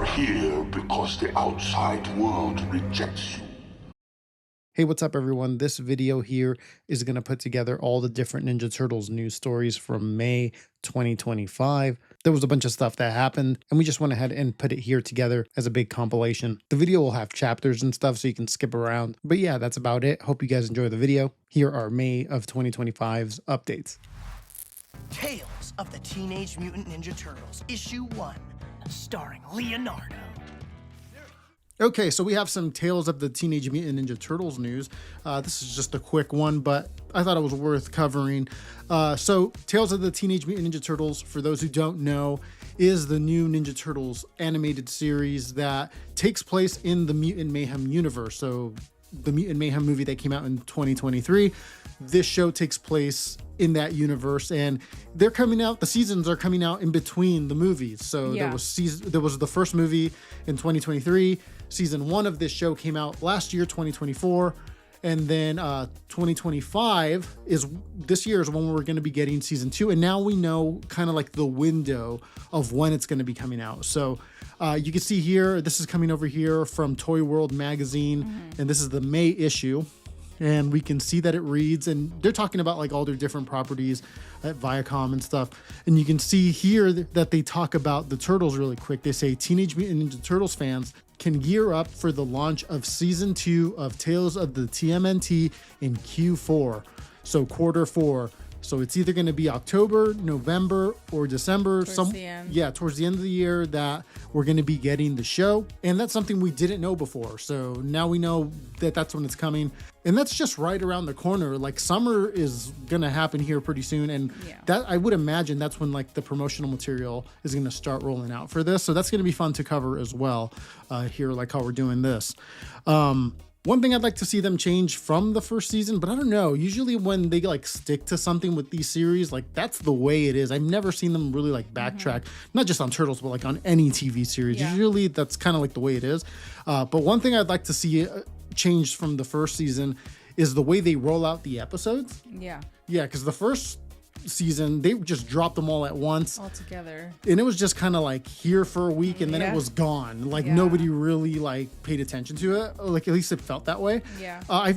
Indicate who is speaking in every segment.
Speaker 1: are here because the outside world rejects you.
Speaker 2: Hey, what's up everyone? This video here is going to put together all the different Ninja Turtles news stories from May 2025. There was a bunch of stuff that happened and we just went ahead and put it here together as a big compilation. The video will have chapters and stuff so you can skip around. But yeah, that's about it. Hope you guys enjoy the video. Here are May of 2025's updates.
Speaker 3: Tales of the Teenage Mutant Ninja Turtles, Issue 1, starring Leonardo.
Speaker 2: Okay, so we have some Tales of the Teenage Mutant Ninja Turtles news. This is just a quick one, but I thought it was worth covering. So Tales of the Teenage Mutant Ninja Turtles, for those who don't know, is the new Ninja Turtles animated series that takes place in the Mutant Mayhem universe. So the Mutant Mayhem movie that came out in 2023, this show takes place in that universe, and they're coming out, the seasons are coming out in between the movies. So there was the first movie in 2023. Season 1 of this show came out last year, 2024, and then 2025 is this year is when we're going to be getting season 2, and now we know kind of like the window of when it's going to be coming out. So you can see here, this is coming over here from Toy World magazine, and this is the May issue. And we can see that it reads, and they're talking about like all their different properties at Viacom and stuff. And you can see here that they talk about the Turtles really quick. They say Teenage Mutant Ninja Turtles fans can gear up for the launch of season 2 of Tales of the TMNT in Q4. So quarter 4. So it's either going to be October, November, or December. Towards the end of the year that we're going to be getting the show. And that's something we didn't know before. So now we know that that's when it's coming. And that's just right around the corner. Like summer is going to happen here pretty soon. And that I would imagine that's when like the promotional material is going to start rolling out for this. So that's going to be fun to cover as well here, like how we're doing this. One thing I'd like to see them change from the first season, but I don't know. Usually when they like stick to something with these series, like that's the way it is. I've never seen them really like backtrack, not just on Turtles, but like on any TV series. Usually that's kind of like the way it is. But one thing I'd like to see changed from the first season is the way they roll out the episodes. Yeah, because the first season they just dropped them all at once
Speaker 4: all together, and
Speaker 2: it was just kind of like here for a week and then it was gone. Like nobody really like paid attention to it, like at least it felt that way. I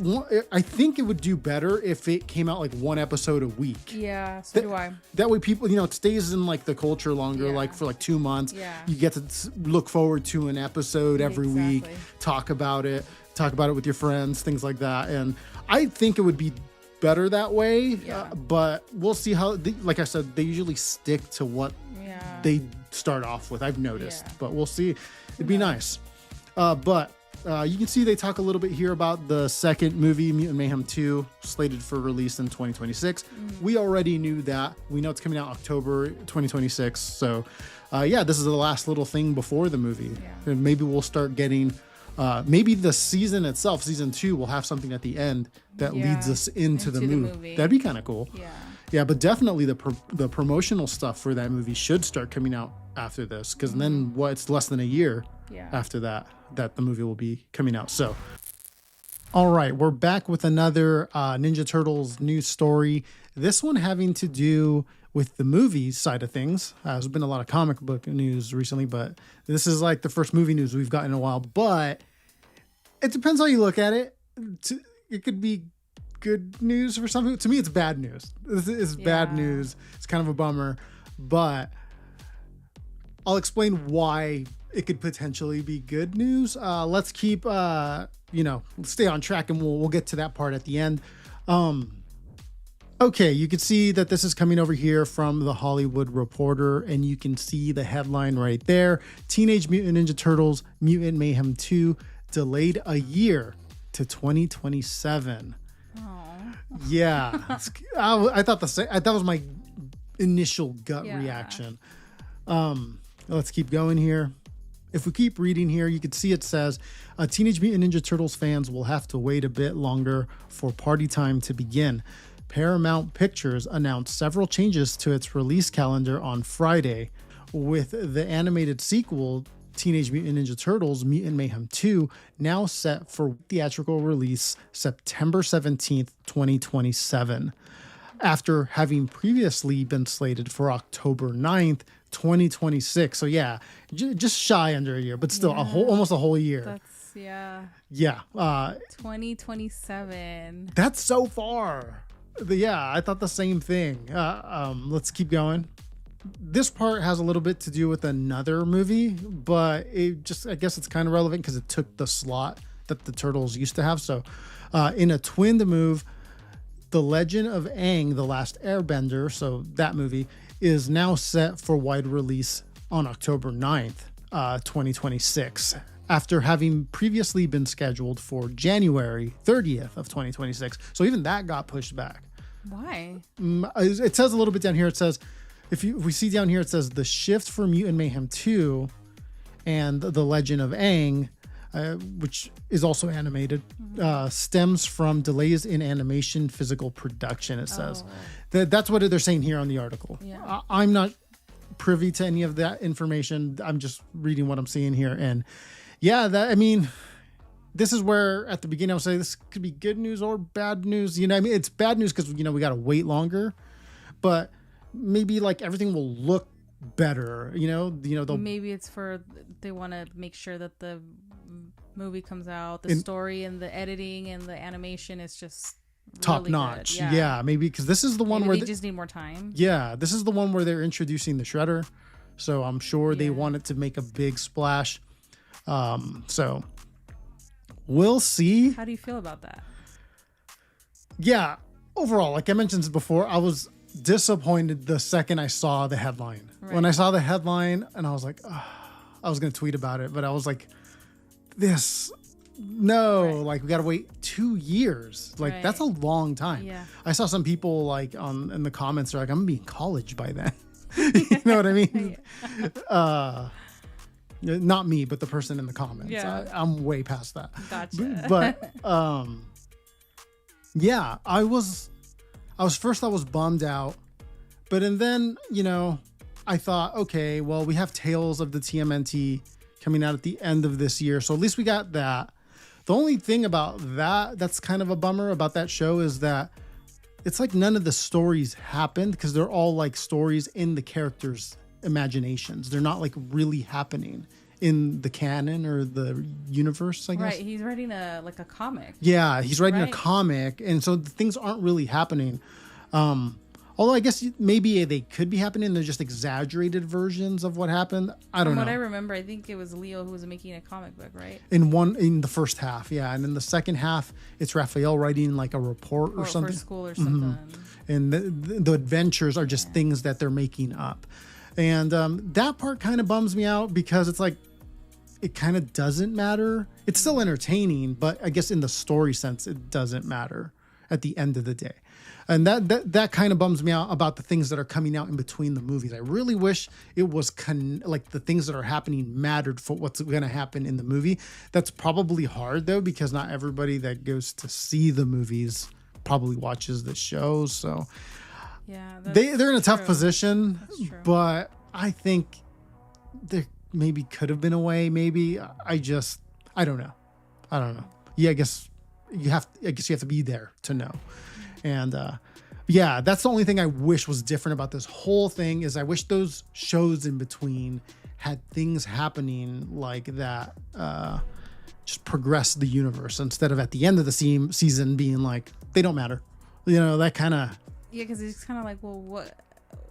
Speaker 2: think it would do better if it came out like one episode a week.
Speaker 4: So do I.
Speaker 2: That way people, you know, it stays in like the culture longer, like for like 2 months. You get to look forward to an episode every week, talk about it with your friends, things like that. And I think it would be better that way, but we'll see how like I said, they usually stick to what they start off with, I've noticed, but we'll see. It'd be nice. But you can see they talk a little bit here about the second movie, Mutant Mayhem 2, slated for release in 2026. We already knew that. We know it's coming out October 2026. So this is the last little thing before the movie. And maybe we'll start getting maybe the season itself, season 2, will have something at the end that leads us into the movie. That'd be kind of cool. But definitely the promotional stuff for that movie should start coming out after this, because then it's less than a year after that the movie will be coming out. So all right, we're back with another Ninja Turtles news story, this one having to do with the movie side of things. There's been a lot of comic book news recently, but this is like the first movie news we've gotten in a while. But it depends how you look at it. It could be good news for some people. To me, it's bad news. This is bad news. It's kind of a bummer, but I'll explain why it could potentially be good news. Let's keep, stay on track, and we'll get to that part at the end. Okay, you can see that this is coming over here from The Hollywood Reporter, and you can see the headline right there. Teenage Mutant Ninja Turtles Mutant Mayhem 2 delayed a year to 2027. Yeah, I thought that was my initial gut reaction. Let's keep going here. If we keep reading here, you can see it says, Teenage Mutant Ninja Turtles fans will have to wait a bit longer for party time to begin. Paramount Pictures announced several changes to its release calendar on Friday, with the animated sequel, Teenage Mutant Ninja Turtles Mutant Mayhem 2, now set for theatrical release September 17th, 2027, after having previously been slated for October 9th, 2026. So yeah, just shy under a year, but still almost a whole year.
Speaker 4: That's,
Speaker 2: Yeah.
Speaker 4: 2027.
Speaker 2: That's so far. Yeah, I thought the same thing. Let's keep going. This part has a little bit to do with another movie, but I guess it's kind of relevant because it took the slot that the Turtles used to have. So in a twinned move, The Legend of Aang, The Last Airbender, so that movie, is now set for wide release on October 9th, 2026, after having previously been scheduled for January 30th of 2026. So even that got pushed back.
Speaker 4: Why?
Speaker 2: It says a little bit down here. It says, if we see down here, it says the shift for Mutant Mayhem 2 and The Legend of Aang, which is also animated, stems from delays in animation physical production, it says. That's what they're saying here on the article.
Speaker 4: Yeah.
Speaker 2: I'm not privy to any of that information. I'm just reading what I'm seeing here. And yeah, this is where at the beginning I was saying this could be good news or bad news. It's bad news because, we got to wait longer. But maybe like everything will look better,
Speaker 4: maybe it's for they want to make sure that the movie comes out, the story and the editing and the animation is just
Speaker 2: top
Speaker 4: really
Speaker 2: notch.
Speaker 4: Good.
Speaker 2: Yeah, maybe because this is the one where
Speaker 4: they just need more time.
Speaker 2: Yeah, this is the one where they're introducing the Shredder, so I'm sure they wanted to make a big splash. So we'll see.
Speaker 4: How do you feel about that?
Speaker 2: Yeah, overall, like I mentioned before, I was disappointed the second I saw the headline.
Speaker 4: Right.
Speaker 2: When I saw the headline, and I was like, I was gonna tweet about it, but I was like, like we gotta wait 2 years. Like that's a long time.
Speaker 4: Yeah.
Speaker 2: I saw some people like in the comments are like, I'm gonna be in college by then. You know what I mean? Not me, but the person in the comments.
Speaker 4: Yeah.
Speaker 2: I'm way past that.
Speaker 4: Gotcha.
Speaker 2: But yeah, I was bummed out, but then, I thought, okay, well, we have Tales of the TMNT coming out at the end of this year. So at least we got that. The only thing about that's kind of a bummer about that show is that it's like none of the stories happened because they're all like stories in the characters' imaginations. They're not like really happening in the canon or the universe, I guess.
Speaker 4: Right, he's writing a comic.
Speaker 2: Yeah, he's writing a comic, and so the things aren't really happening. Although I guess maybe they could be happening. They're just exaggerated versions of what happened. I don't know.
Speaker 4: From what I remember, I think it was Leo who was making a comic book, right?
Speaker 2: In the first half, yeah, and in the second half, it's Raphael writing like a report or something
Speaker 4: for school or something.
Speaker 2: And the adventures are just things that they're making up, and that part kind of bums me out because it's like it kind of doesn't matter. It's still entertaining, but I guess in the story sense, it doesn't matter at the end of the day. And that kind of bums me out about the things that are coming out in between the movies. I really wish it was like the things that are happening mattered for what's going to happen in the movie. That's probably hard though, because not everybody that goes to see the movies probably watches the shows. So
Speaker 4: yeah,
Speaker 2: they're in a tough position,
Speaker 4: but
Speaker 2: I think there maybe could have been a way. Maybe I don't know. Yeah, I guess you have to be there to know. And yeah, that's the only thing I wish was different about this whole thing is I wish those shows in between had things happening like that, just progress the universe instead of at the end of the season being like, they don't matter. That kind of...
Speaker 4: Yeah, because it's kind of like, well,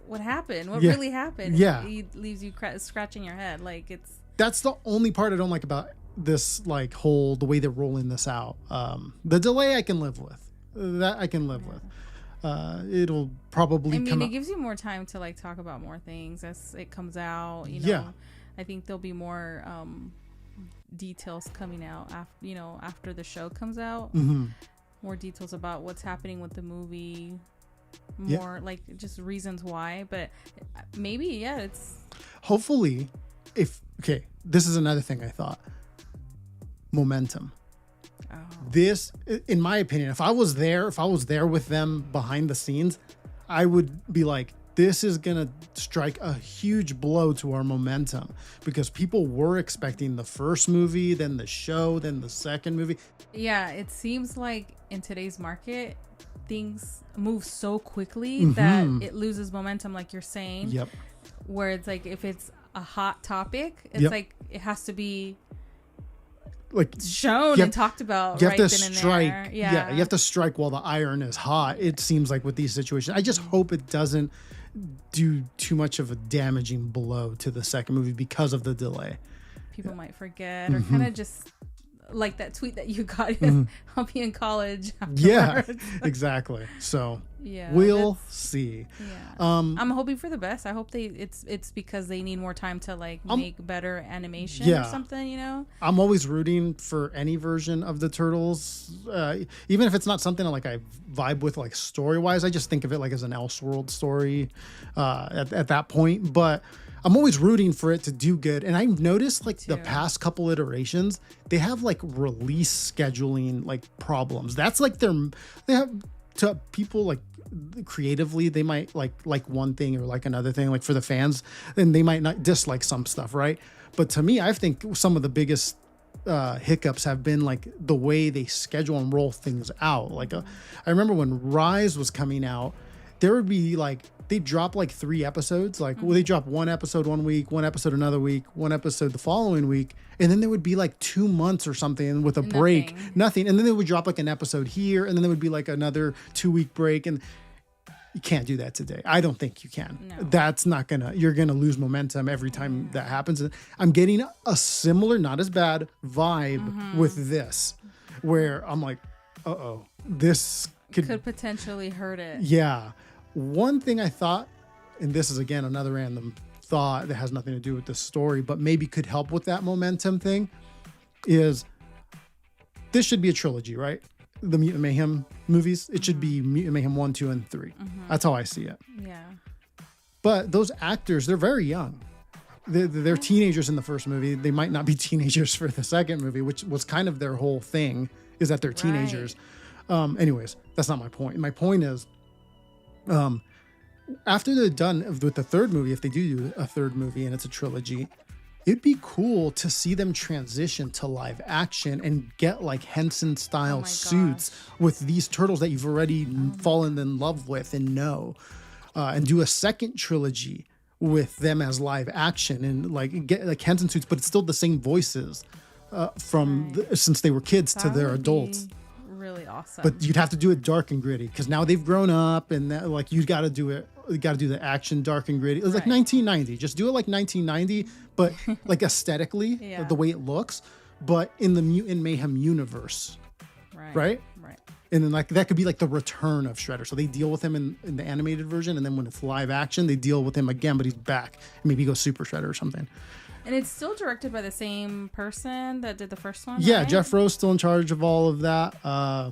Speaker 4: what happened? What really happened?
Speaker 2: Yeah.
Speaker 4: It leaves you scratching your head. Like
Speaker 2: That's the only part I don't like about this, like the way they're rolling this out. The delay I can live with. That I can live with. It'll probably come out.
Speaker 4: It gives you more time to like talk about more things as it comes out.
Speaker 2: Yeah.
Speaker 4: I think there'll be more details coming out after the show comes out.
Speaker 2: Mm-hmm.
Speaker 4: More details about what's happening with the movie. More like just reasons why. But maybe it's.
Speaker 2: Hopefully, this is another thing I thought. Momentum.
Speaker 4: Oh.
Speaker 2: This, in my opinion, if I was there with them behind the scenes, I would be like, this is going to strike a huge blow to our momentum because people were expecting the first movie, then the show, then the second movie.
Speaker 4: Yeah, it seems like in today's market, things move so quickly that it loses momentum, like you're saying.
Speaker 2: Yep.
Speaker 4: where it's like if it's a hot topic, it's
Speaker 2: Yep.
Speaker 4: like it has to be
Speaker 2: like
Speaker 4: shown and talked about
Speaker 2: you have
Speaker 4: right
Speaker 2: to
Speaker 4: then
Speaker 2: strike.
Speaker 4: and there.
Speaker 2: Yeah, you have to strike while the iron is hot. It seems like with these situations. I just hope it doesn't do too much of a damaging blow to the second movie because of the delay.
Speaker 4: People might forget or kind of just like that tweet that you got. I'll be in college.
Speaker 2: Yeah,
Speaker 4: afterwards.
Speaker 2: exactly. So
Speaker 4: Yeah,
Speaker 2: we'll see.
Speaker 4: Yeah. I'm hoping for the best. I hope it's because they need more time to like make better animation or something, you know?
Speaker 2: I'm always rooting for any version of the Turtles. Even if it's not something like I vibe with like story wise, I just think of it like as an Elseworld story at that point. But I'm always rooting for it to do good. And I've noticed like the past couple iterations, they have like release scheduling like problems. That's like they have to people like creatively, they might like one thing or like another thing, like for the fans, and they might not dislike some stuff, right? But to me, I think some of the biggest hiccups have been like the way they schedule and roll things out. Like I remember when Rise was coming out, there would be like they drop like 3 episodes, like they drop 1 episode 1 week, 1 episode another week, 1 episode the following week, and then there would be like 2 months or something with a break, nothing, and then they would drop like an episode here, and then there would be like another 2-week break, and you can't do that today. I don't think you can. No. That's not you're gonna lose momentum every time that happens. And I'm getting a similar, not as bad vibe with this, where I'm like, this could
Speaker 4: potentially hurt it.
Speaker 2: Yeah. One thing I thought, and this is again another random thought that has nothing to do with the story, but maybe could help with that momentum thing, is this should be a trilogy, right? The Mutant Mayhem movies. It should be Mutant Mayhem 1, 2, and 3. That's how I see it.
Speaker 4: Yeah.
Speaker 2: But those actors, they're very young. They're teenagers in the first movie. They might not be teenagers for the second movie, which was kind of their whole thing, is that they're teenagers. Anyways, that's not my point. My point is, after they're done with the third movie, if they do a third movie and it's a trilogy, it'd be cool to see them transition to live action and get like Henson style suits with these turtles that you've already fallen in love with and know, and do a second trilogy with them as live action and like get like Henson suits, but it's still the same voices since they were kids to their adults.
Speaker 4: Really awesome.
Speaker 2: But you'd have to do it dark and gritty because now they've grown up, and that, like you got to do it. You got to do the action dark and gritty. It was like 1990. Just do it like 1990, but like aesthetically, the way it looks, but in the Mutant Mayhem universe, right? And then like that could be like the return of Shredder. So they deal with him in the animated version, and then when it's live action, they deal with him again, but he's back. Maybe he goes Super Shredder or something.
Speaker 4: And it's still directed by the same person that did the first one?
Speaker 2: Yeah,
Speaker 4: right?
Speaker 2: Jeff Rowe's still in charge of all of that. I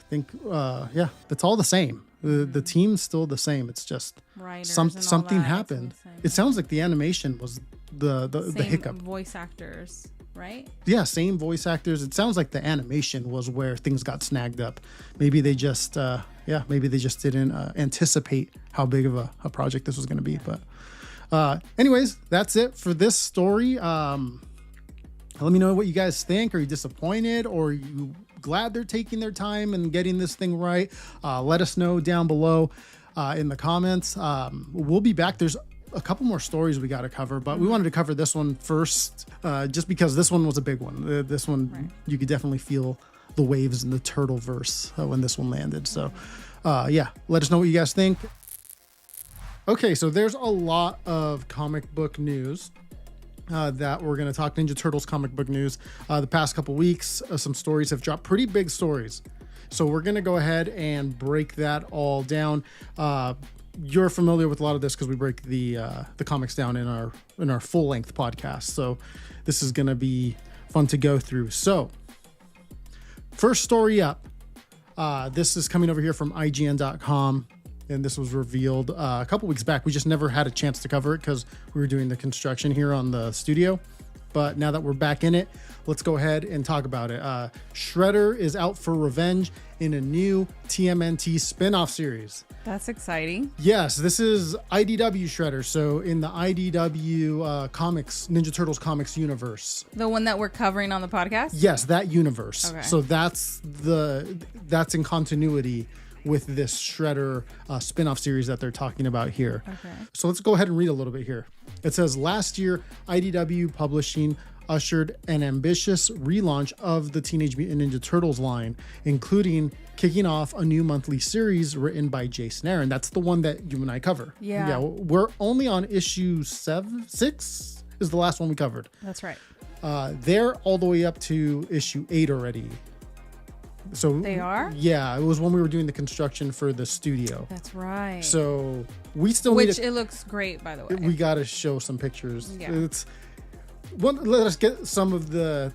Speaker 2: think, that's all the same. The team's still the same. It's just something happened. It sounds like the animation was the hiccup.
Speaker 4: Voice actors, right?
Speaker 2: Yeah, same voice actors. It sounds like the animation was where things got snagged up. Maybe they just, didn't anticipate how big of a project this was going to be, but... anyways, that's it for this story. Let me know what you guys think. Are you disappointed, or are you glad they're taking their time and getting this thing right? Let us know down below in the comments. We'll be back. There's a couple more stories we got to cover, but we wanted to cover this one first, just because this one was a big one. This one, you could definitely feel the waves in the Turtleverse when this one landed. So let us know what you guys think. Okay, so there's a lot of comic book news that we're going to talk. Ninja Turtles comic book news. The past couple weeks, some stories have dropped, pretty big stories. So we're going to go ahead and break that all down. You're familiar with a lot of this because we break the comics down in our full length podcast. So this is going to be fun to go through. So first story up. This is coming over here from IGN.com. And this was revealed a couple weeks back. We just never had a chance to cover it because we were doing the construction here on the studio. But now that we're back in it, let's go ahead and talk about it. Shredder is out for revenge in a new TMNT spin-off series.
Speaker 4: That's exciting.
Speaker 2: Yes, this is IDW Shredder. So in the IDW comics, Ninja Turtles comics universe.
Speaker 4: The one that we're covering on the podcast?
Speaker 2: Yes, that universe.
Speaker 4: Okay.
Speaker 2: So that's in continuity with this Shredder spin-off series that they're talking about here.
Speaker 4: Okay.
Speaker 2: So let's go ahead and read a little bit here. It says, last year, IDW Publishing ushered an ambitious relaunch of the Teenage Mutant Ninja Turtles line, including kicking off a new monthly series written by Jason Aaron. That's the one that you and I cover.
Speaker 4: Yeah.
Speaker 2: We're only on issue 6 is the last one we covered.
Speaker 4: That's right.
Speaker 2: They're all the way up to issue 8 already. So
Speaker 4: They are?
Speaker 2: Yeah, it was when we were doing the construction for the studio.
Speaker 4: That's right.
Speaker 2: So we still
Speaker 4: Which
Speaker 2: need
Speaker 4: it looks great, by the way.
Speaker 2: we got to show some pictures.
Speaker 4: Yeah.
Speaker 2: It's let us get some of the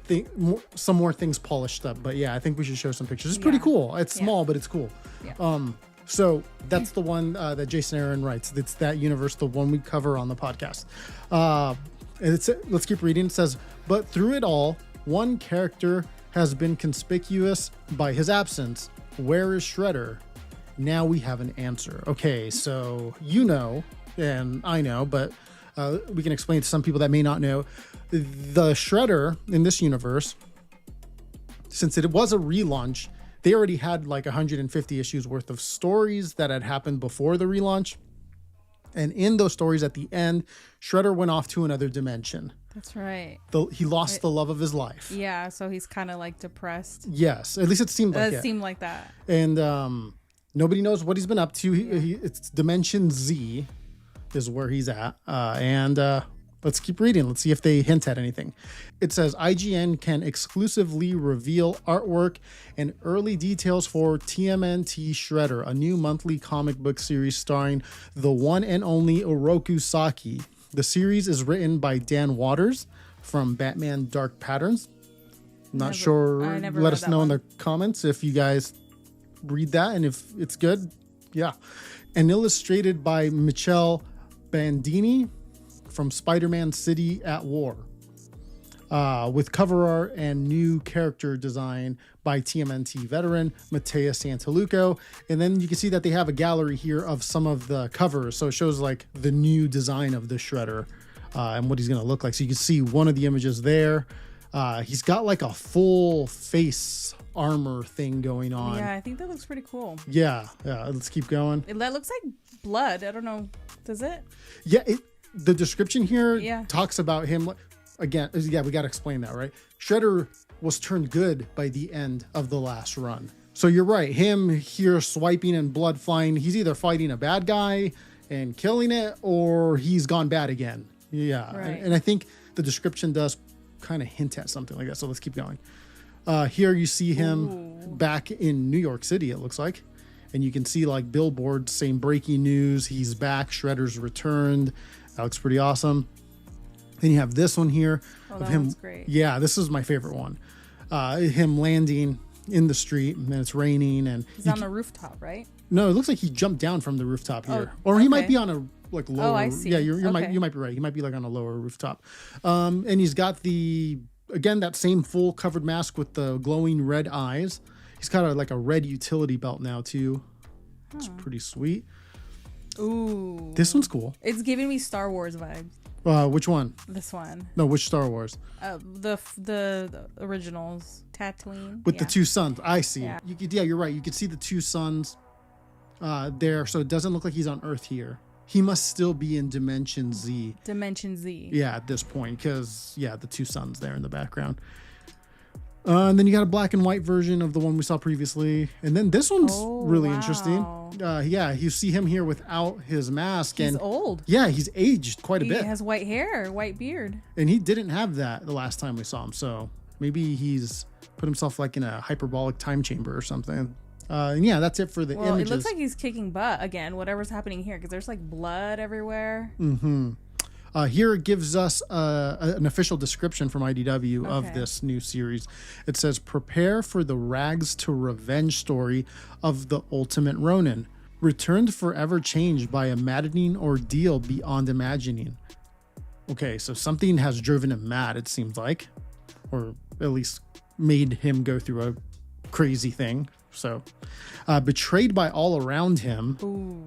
Speaker 2: some more things polished up. But yeah, I think we should show some pictures. It's pretty cool. It's small, but it's cool.
Speaker 4: Yeah.
Speaker 2: So that's the one that Jason Aaron writes. It's that universe, the one we cover on the podcast. Let's keep reading. It says, but through it all, one character has been conspicuous by his absence. Where is Shredder? Now we have an answer. Okay, so you know, and I know, but we can explain to some people that may not know. The Shredder in this universe, since it was a relaunch, they already had like 150 issues worth of stories that had happened before the relaunch. And in those stories at the end, Shredder went off to another dimension.
Speaker 4: That's right.
Speaker 2: He lost the love of his life.
Speaker 4: Yeah, so he's kind of like depressed.
Speaker 2: Yes, at least it seemed like
Speaker 4: It seemed like that.
Speaker 2: And nobody knows what he's been up to. It's Dimension Z is where he's at. Let's keep reading. Let's see if they hint at anything. It says IGN can exclusively reveal artwork and early details for TMNT Shredder, a new monthly comic book series starring the one and only Oroku Saki. The series is written by Dan Waters from Batman Dark Patterns. Not sure. Let us know in the comments if you guys read that and if it's good. Yeah. And illustrated by Michele Bandini from Spider-Man City at War, with cover art and new character design by TMNT veteran Matteo Santaluco. And then you can see that they have a gallery here of some of the covers. So it shows like the new design of the Shredder and what he's going to look like. So you can see one of the images there. He's got like a full face armor thing going on.
Speaker 4: Yeah, I think that looks pretty cool.
Speaker 2: Yeah. Let's keep going.
Speaker 4: That looks like blood. I don't know. Does it?
Speaker 2: Yeah, the description here
Speaker 4: Yeah.
Speaker 2: talks about him again. Yeah, we got to explain that, right? Shredder was turned good by the end of the last run. So you're right. Him here swiping and blood flying. He's either fighting a bad guy and killing it, or he's gone bad again. Yeah.
Speaker 4: Right.
Speaker 2: And I think the description does kind of hint at something like that. So let's keep going. Here you see him back in New York City, it looks like. And you can see like billboards saying breaking news. He's back. Shredder's returned. That looks pretty awesome. Then you have this one here of him.
Speaker 4: One's great.
Speaker 2: Yeah, this is my favorite one. Him landing in the street and it's raining and
Speaker 4: He's on the rooftop, right?
Speaker 2: no, it looks like he jumped down from the rooftop here,
Speaker 4: Oh,
Speaker 2: or he might
Speaker 4: okay.
Speaker 2: be on a like lower.
Speaker 4: I see.
Speaker 2: Yeah, you might
Speaker 4: Okay.
Speaker 2: be right. He might be like on a lower rooftop. And he's got that same full covered mask with the glowing red eyes. He's got like a red utility belt now too. It's pretty sweet.
Speaker 4: Ooh.
Speaker 2: This one's cool.
Speaker 4: It's giving me Star Wars vibes.
Speaker 2: Which one?
Speaker 4: This one.
Speaker 2: No, which Star Wars?
Speaker 4: The originals. Tatooine.
Speaker 2: With the two suns. I see.
Speaker 4: Yeah.
Speaker 2: You're right. You can see the two suns there. So it doesn't look like he's on Earth here. He must still be in Dimension Z.
Speaker 4: Dimension Z.
Speaker 2: Yeah, at this point, because the two suns there in the background. And then you got a black and white version of the one we saw previously. And then this one's really interesting. You see him here without his mask.
Speaker 4: He's
Speaker 2: and
Speaker 4: old.
Speaker 2: Yeah, he's aged quite a
Speaker 4: He
Speaker 2: bit.
Speaker 4: has white hair, white beard.
Speaker 2: And he didn't have that the last time we saw him. So maybe he's put himself like in a hyperbolic time chamber or something. And yeah, that's it for the
Speaker 4: Well,
Speaker 2: images.
Speaker 4: it looks like he's kicking butt again, whatever's happening here, because there's like blood everywhere.
Speaker 2: Here it gives us an official description from IDW of
Speaker 4: Okay.
Speaker 2: this new series. It says, prepare for the rags to revenge story of the ultimate Ronin, returned forever changed by a maddening ordeal beyond imagining. Okay, so something has driven him mad, it seems like, or at least made him go through a crazy thing. So, betrayed by all around him.
Speaker 4: Ooh,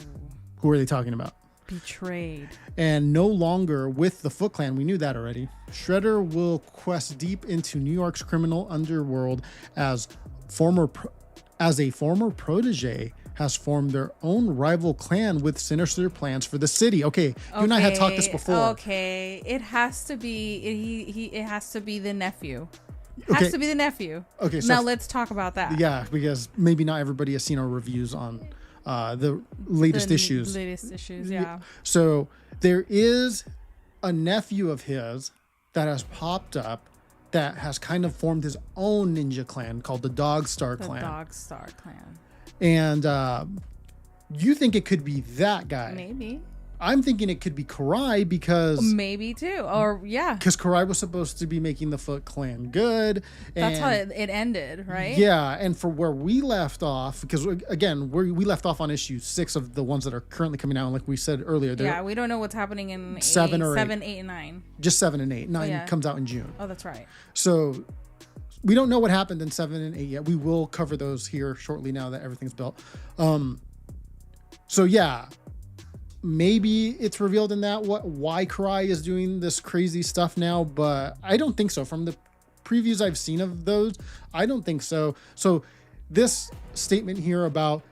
Speaker 2: Who are they talking about?
Speaker 4: betrayed.
Speaker 2: And no longer with the Foot Clan. We knew that already. Shredder will quest deep into New York's criminal underworld as a former protege has formed their own rival clan with sinister plans for the city. Okay, you and I had talked this before.
Speaker 4: Okay, it has to be it has to be the nephew.
Speaker 2: Okay.
Speaker 4: Has to be the nephew.
Speaker 2: Okay, so
Speaker 4: now let's talk about that.
Speaker 2: Yeah, because maybe not everybody has seen our reviews on the latest issues.
Speaker 4: Latest issues, yeah.
Speaker 2: So there is a nephew of his that has popped up that has kind of formed his own ninja clan called the Dogstar Clan.
Speaker 4: The Dogstar Clan.
Speaker 2: And you think it could be that guy?
Speaker 4: Maybe.
Speaker 2: I'm thinking it could be Karai because...
Speaker 4: Maybe too. Or, yeah.
Speaker 2: Because Karai was supposed to be making the Foot Clan good.
Speaker 4: That's how it ended, right?
Speaker 2: Yeah, and for where we left off, because again, we left off on issue 6 of the ones that are currently coming out, and like we said earlier.
Speaker 4: Yeah, we don't know what's happening in
Speaker 2: 7, 8,
Speaker 4: and 9.
Speaker 2: Just 7 and 8. 9 comes out in June.
Speaker 4: Oh, that's right.
Speaker 2: So we don't know what happened in 7 and 8 yet. We will cover those here shortly now that everything's built. So yeah, maybe it's revealed in that why Karai is doing this crazy stuff now, but I don't think so. From the previews I've seen of those, I don't think so. So this statement here about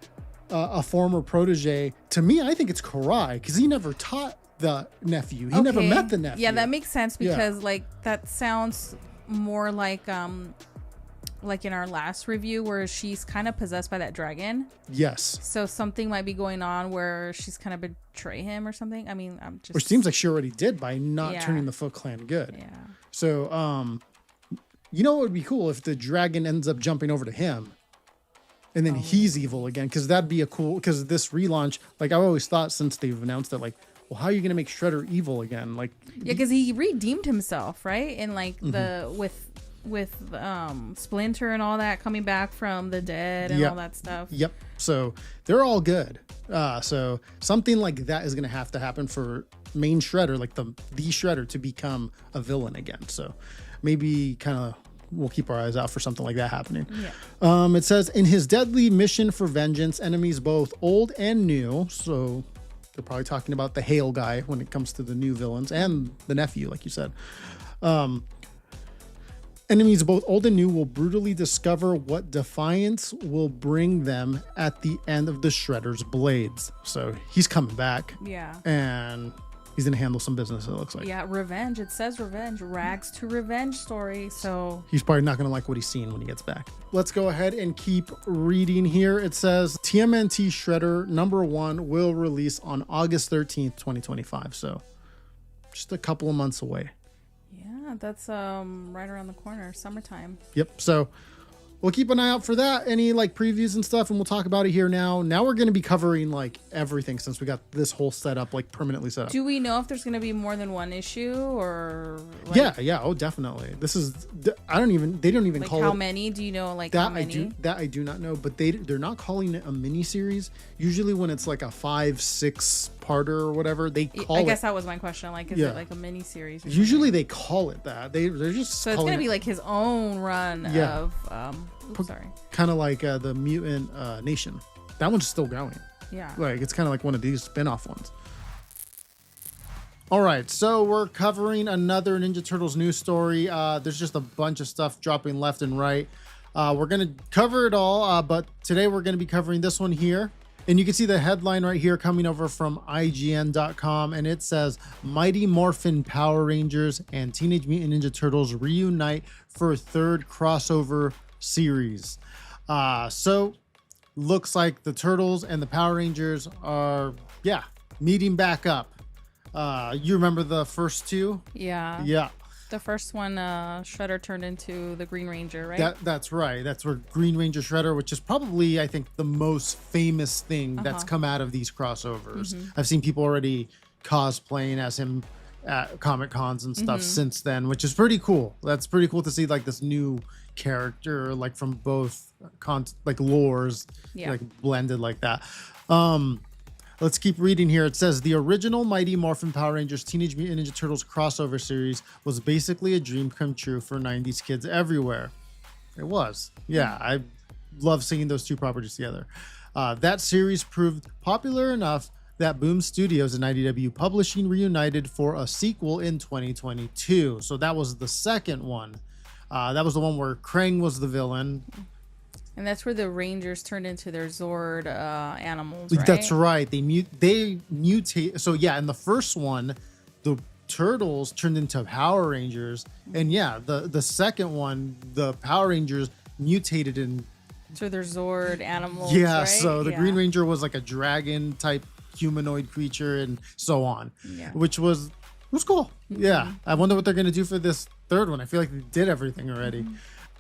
Speaker 2: a former protege, to me, I think it's Karai because he never taught the nephew. He never met the nephew.
Speaker 4: Yeah, that makes sense because like that sounds more like in our last review where she's kind of possessed by that dragon.
Speaker 2: Yes.
Speaker 4: So something might be going on where she's kind of betray him or something. I mean, I'm just...
Speaker 2: Which seems like she already did by not turning the Foot Clan good.
Speaker 4: Yeah.
Speaker 2: So, you know what would be cool if the dragon ends up jumping over to him and then he's evil again, because that'd be a cool... Because this relaunch, like I've always thought since they've announced it, like, well, how are you going to make Shredder evil again? Like,
Speaker 4: yeah, because he redeemed himself, right? And like with Splinter and all that coming back from the dead and all that stuff.
Speaker 2: Yep. So they're all good. So something like that is going to have to happen for main Shredder, like the Shredder, to become a villain again. So maybe kind of we'll keep our eyes out for something like that happening. Yeah. It says, in his deadly mission for vengeance, enemies both old and new. So they're probably talking about the Hale guy when it comes to the new villains and the nephew, like you said. Enemies both old and new will brutally discover what defiance will bring them at the end of the Shredder's blades. So he's coming back.
Speaker 4: Yeah.
Speaker 2: And he's going to handle some business, it looks like.
Speaker 4: Yeah, revenge. It says revenge. Rags to revenge story. So
Speaker 2: he's probably not going to like what he's seen when he gets back. Let's go ahead and keep reading here. It says TMNT Shredder #1 will release on August 13th, 2025. So just a couple of months away.
Speaker 4: Yeah, that's right around the corner, summertime.
Speaker 2: Yep. So we'll keep an eye out for that. Any like previews and stuff, and we'll talk about it here now. Now we're going to be covering like everything since we got this whole setup like permanently set up.
Speaker 4: Do we know if there's going to be more than one issue or? Like,
Speaker 2: yeah. Oh, definitely. This is. They don't even
Speaker 4: like
Speaker 2: call
Speaker 4: how
Speaker 2: it.
Speaker 4: many? Do you know like
Speaker 2: that?
Speaker 4: How many?
Speaker 2: I do not know. But they're not calling it a mini series. Usually when it's like a 5-6 parter or whatever, they call it.
Speaker 4: I guess that was my question. Like, is it like a mini series?
Speaker 2: Usually they call it that. They're just.
Speaker 4: So it's going to be like his own run of. Sorry.
Speaker 2: Kind of like the Mutant Nation. That one's still going.
Speaker 4: Yeah.
Speaker 2: Like it's kind of like one of these spin-off ones. All right, so we're covering another Ninja Turtles news story. There's just a bunch of stuff dropping left and right. We're going to cover it all, but today we're going to be covering this one here. And you can see the headline right here coming over from IGN.com, and it says, Mighty Morphin Power Rangers and Teenage Mutant Ninja Turtles reunite for a third crossover series. So looks like the Turtles and the Power Rangers are meeting back up. You remember the first two?
Speaker 4: Yeah. The first one, Shredder turned into the Green Ranger, right?
Speaker 2: That's right. That's where Green Ranger Shredder, which is probably, I think, the most famous thing that's come out of these crossovers. I've seen people already cosplaying as him at Comic Cons and stuff since then, which is pretty cool. That's pretty cool to see like this new character, like from both like lores, like blended like that. Let's keep reading here. It says the original Mighty Morphin Power Rangers Teenage Mutant Ninja Turtles crossover series was basically a dream come true for 90s kids everywhere. It was. Yeah, I love seeing those two properties together. That series proved popular enough that Boom Studios and IDW Publishing reunited for a sequel in 2022. So that was the second one. That was the one where Krang was the villain.
Speaker 4: And that's where the Rangers turned into their Zord animals, right?
Speaker 2: That's right. They mutate. So yeah, in the first one, the Turtles turned into Power Rangers, and yeah, the second one, the Power Rangers mutated in.
Speaker 4: So they're Zord animals.
Speaker 2: Yeah.
Speaker 4: Right?
Speaker 2: So the Green Ranger was like a dragon type humanoid creature, and so on.
Speaker 4: Yeah.
Speaker 2: Which was cool. Mm-hmm. Yeah. I wonder what they're gonna do for this third one. I feel like they did everything already. Mm-hmm.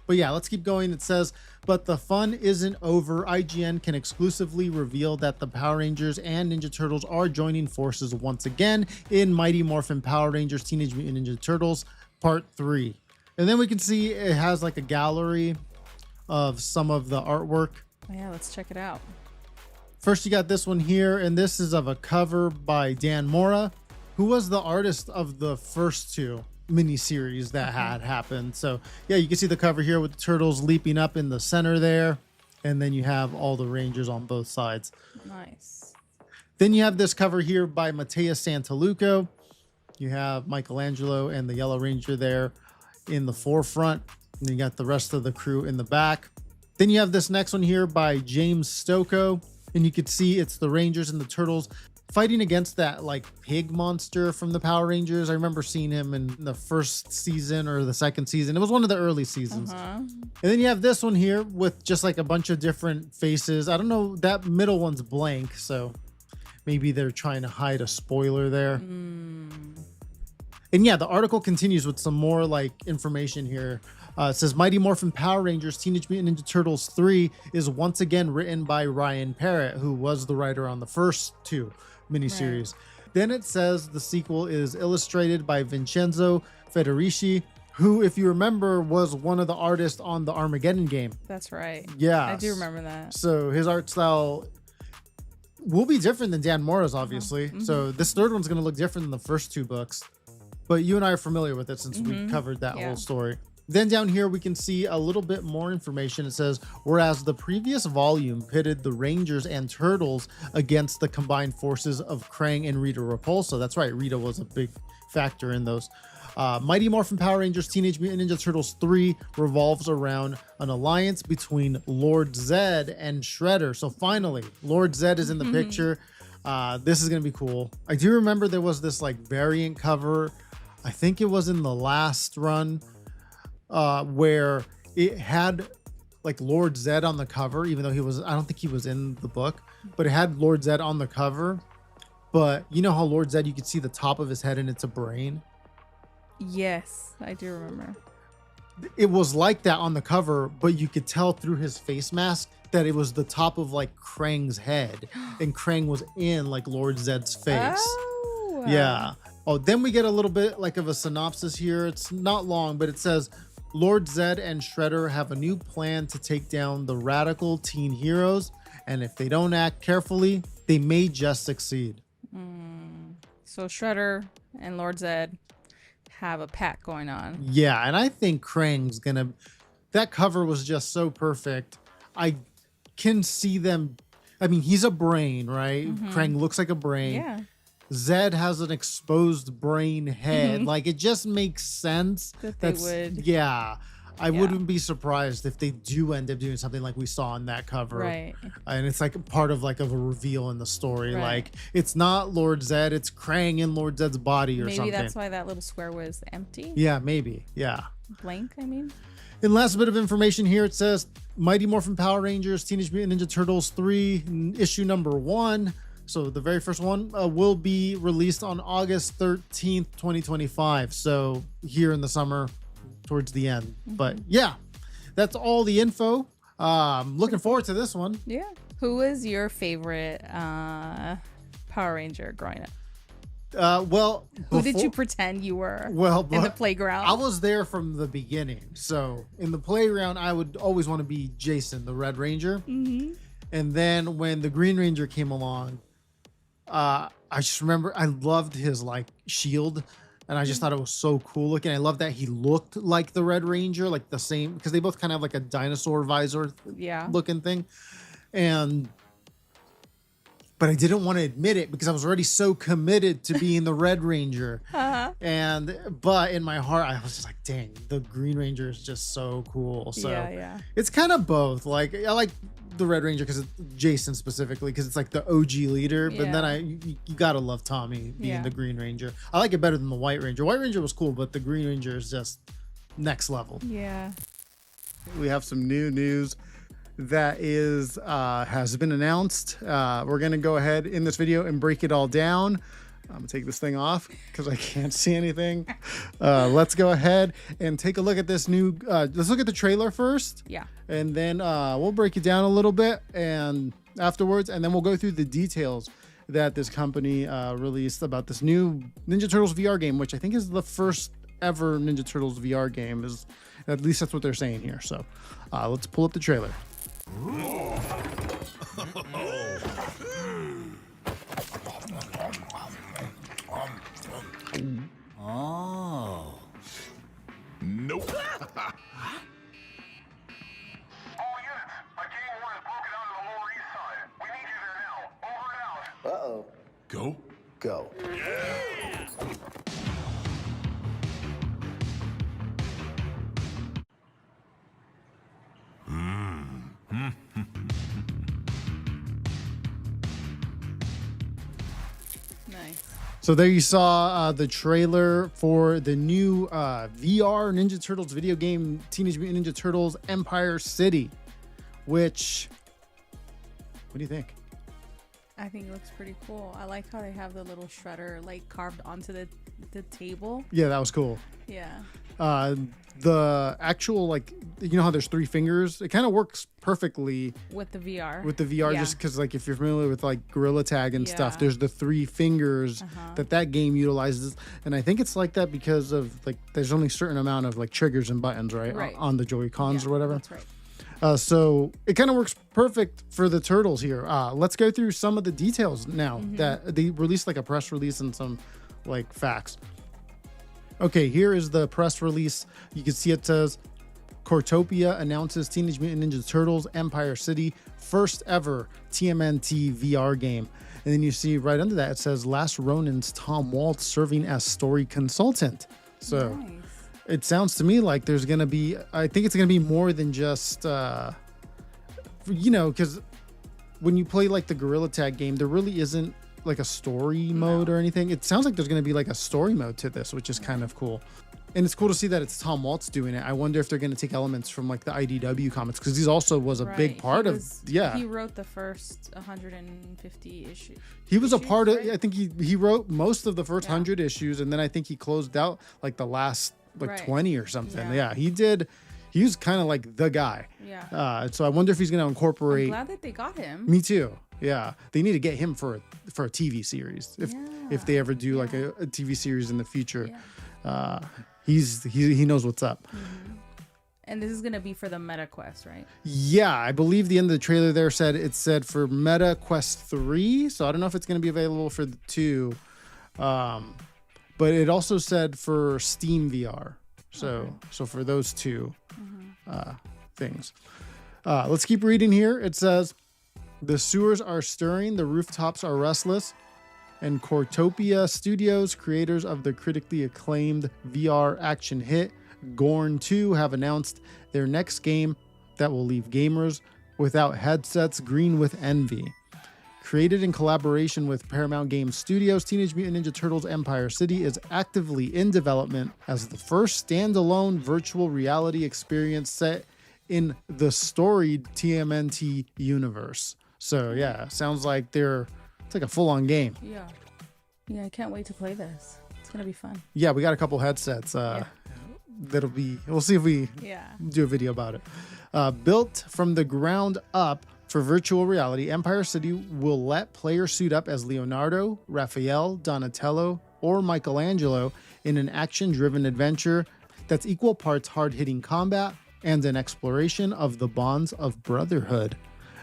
Speaker 2: But yeah, let's keep going. It says, but the fun isn't over. IGN can exclusively reveal that the Power Rangers and Ninja Turtles are joining forces once again in Mighty Morphin Power Rangers Teenage Mutant Ninja Turtles Part 3. And then we can see it has like a gallery of some of the artwork.
Speaker 4: Oh, yeah, let's check it out.
Speaker 2: First, you got this one here, and this is of a cover by Dan Mora, who was the artist of the first two miniseries that had happened. So yeah, you can see the cover here with the turtles leaping up in the center there, and then you have all the Rangers on both sides. Nice. Then you have this cover here by Matteo Santaluco. You have Michelangelo and the Yellow Ranger there in the forefront, and you got the rest of the crew in the back. Then you have this next one here by James Stocco, and you can see it's the Rangers and the Turtles fighting against that like pig monster from the Power Rangers. I remember seeing him in the first season or the second season. It was one of the early seasons. And then you have this one here with just like a bunch of different faces. I don't know, that middle one's blank, so maybe they're trying to hide a spoiler there. And yeah, the article continues with some more like information here. It says Mighty Morphin Power Rangers Teenage Mutant Ninja Turtles 3 is once again written by Ryan Parrott, who was the writer on the first two miniseries. Right. Then it says the sequel is illustrated by Vincenzo Federici, who, if you remember, was one of the artists on the Armageddon game.
Speaker 4: That's right.
Speaker 2: Yeah.
Speaker 4: I do remember that.
Speaker 2: So his art style will be different than Dan Mora's, obviously. So this third one's going to look different than the first two books. But you and I are familiar with it since we covered that whole story. Then down here, we can see a little bit more information. It says, whereas the previous volume pitted the Rangers and Turtles against the combined forces of Krang and Rita Repulsa. That's right, Rita was a big factor in those. Mighty Morphin Power Rangers Teenage Mutant Ninja Turtles 3 revolves around an alliance between Lord Zedd and Shredder. So finally, Lord Zedd is in the picture. This is going to be cool. I do remember there was this like variant cover. I think it was in the last run. Where it had like Lord Zedd on the cover, even though I don't think he was in the book, but it had Lord Zedd on the cover. But you know how Lord Zedd, you could see the top of his head and it's a brain?
Speaker 4: Yes, I do remember.
Speaker 2: It was like that on the cover, but you could tell through his face mask that it was the top of like Krang's head, and Krang was in like Lord Zedd's face. Oh. Yeah. Oh, then we get a little bit like of a synopsis here. It's not long, but it says, Lord Zedd and Shredder have a new plan to take down the radical teen heroes, and if they don't act carefully, they may just succeed.
Speaker 4: So Shredder and Lord Zedd have a pact going on.
Speaker 2: Yeah, and I think Krang's gonna... That cover was just so perfect. I can see them... I mean, he's a brain, right? Krang looks like a brain.
Speaker 4: Yeah.
Speaker 2: Zedd has an exposed brain head. Like, it just makes sense.
Speaker 4: That they would.
Speaker 2: Yeah. I wouldn't be surprised if they do end up doing something like we saw in that cover.
Speaker 4: Right.
Speaker 2: And it's like part of like of a reveal in the story.
Speaker 4: Right.
Speaker 2: Like, it's not Lord Zedd, it's Krang in Lord Zedd's body or something.
Speaker 4: Maybe that's why that little square was empty.
Speaker 2: Yeah, maybe. Yeah.
Speaker 4: Blank, I mean.
Speaker 2: And last bit of information here, it says Mighty Morphin Power Rangers Teenage Mutant Ninja Turtles 3 issue number 1. So the very first one will be released on August 13th, 2025. So here in the summer, towards the end. But yeah, that's all the info. Looking forward to this one.
Speaker 4: Yeah. Who was your favorite Power Ranger growing up? Who did you pretend you were in the playground?
Speaker 2: I was there from the beginning. So in the playground, I would always want to be Jason, the Red Ranger. And then when the Green Ranger came along, I just remember I loved his like shield, and I just thought it was so cool looking. I love that he looked like the Red Ranger, like the same, because they both kind of have like a dinosaur visor looking thing. But I didn't want to admit it because I was already so committed to being the Red Ranger. But in my heart, I was just like, dang, the Green Ranger is just so cool. So
Speaker 4: yeah.
Speaker 2: it's kind of both. Like, I like the Red Ranger because Jason specifically, because it's like the OG leader. But then you gotta love Tommy being the Green Ranger. I like it better than the White Ranger. White Ranger was cool, but the Green Ranger is just next level.
Speaker 4: Yeah.
Speaker 2: We have some new news that has been announced. We're gonna go ahead in this video and break it all down. I'm gonna take this thing off because I can't see anything. Let's go ahead and take a look at this new. Let's look at the trailer first.
Speaker 4: Yeah.
Speaker 2: And then we'll break it down a little bit, and afterwards, and then we'll go through the details that this company released about this new Ninja Turtles VR game, which I think is the first ever Ninja Turtles VR game. Is at least that's what they're saying here. So let's pull up the trailer.
Speaker 5: Oh. Nope.
Speaker 6: All units, a gang war has broken out on the Lower East Side. We need you there now. Over and out.
Speaker 5: Uh-oh.
Speaker 6: Go?
Speaker 5: Go.
Speaker 4: Nice.
Speaker 2: So there you saw the trailer for the new VR Ninja Turtles video game, Teenage Mutant Ninja Turtles Empire City, which, what do you think?
Speaker 4: I think it looks pretty cool. I like how they have the little shredder like carved onto the table.
Speaker 2: Yeah, that was cool.
Speaker 4: Yeah.
Speaker 2: The actual, like, you know how there's 3 fingers? It kind of works perfectly
Speaker 4: With the VR.
Speaker 2: with the VR,
Speaker 4: Yeah.
Speaker 2: just because, like, if you're familiar with like Gorilla Tag and stuff,
Speaker 4: Yeah.
Speaker 2: there's the 3 fingers that game utilizes, and I think it's like that because of like there's only a certain amount of like triggers and buttons, right,
Speaker 4: Right.
Speaker 2: on the Joy-Cons
Speaker 4: Yeah,
Speaker 2: or whatever.
Speaker 4: That's right.
Speaker 2: So it kind of works perfect for the Turtles here. Let's go through some of the details now that they released, like a press release and some like facts. Okay, here is the press release. You can see it says, Cortopia announces Teenage Mutant Ninja Turtles Empire City first ever TMNT VR game. And then you see right under that, it says Last Ronin's Tom Waltz serving as story consultant. So
Speaker 4: Nice.
Speaker 2: it sounds to me like there's going to be, I think it's going to be more than just, because when you play like the Gorilla Tag game, there really isn't like a story mode or anything. It sounds like there's going to be like a story mode to this, which is kind of cool. And it's cool to see that it's Tom Waltz doing it. I wonder if they're going to take elements from like the IDW comics, because he also was a big part
Speaker 4: He wrote the first 150 issues.
Speaker 2: He was a part of,
Speaker 4: right?
Speaker 2: I think he wrote most of the first 100 issues, and then I think he closed out like the last like
Speaker 4: Right.
Speaker 2: 20 or something.
Speaker 4: Yeah.
Speaker 2: Yeah, he did. He was kind of like the guy.
Speaker 4: Yeah.
Speaker 2: So I wonder if he's going to incorporate.
Speaker 4: I'm glad that they got him.
Speaker 2: Me too. Yeah, they need to get him for a TV series if they ever do like a TV series in the future.
Speaker 4: Yeah.
Speaker 2: He knows what's up.
Speaker 4: And this is gonna be for the Meta Quest, right?
Speaker 2: Yeah, I believe the end of the trailer there said for Meta Quest 3. So I don't know if it's going to be available for the 2. But it also said for Steam VR. So for those 2 things. Let's keep reading here. It says, the sewers are stirring, the rooftops are restless, and Cortopia Studios, creators of the critically acclaimed VR action hit Gorn 2, have announced their next game that will leave gamers without headsets green with envy. Created in collaboration with Paramount Game Studios, Teenage Mutant Ninja Turtles Empire City is actively in development as the first standalone virtual reality experience set in the storied TMNT universe. So yeah, sounds like it's like a full-on game.
Speaker 4: Yeah. Yeah, I can't wait to play this. It's gonna be fun.
Speaker 2: Yeah, we got a couple headsets. We'll see if we do a video about it. Built from the ground up for virtual reality, Empire City will let players suit up as Leonardo, Raphael, Donatello, or Michelangelo in an action-driven adventure that's equal parts hard-hitting combat and an exploration of the bonds of brotherhood.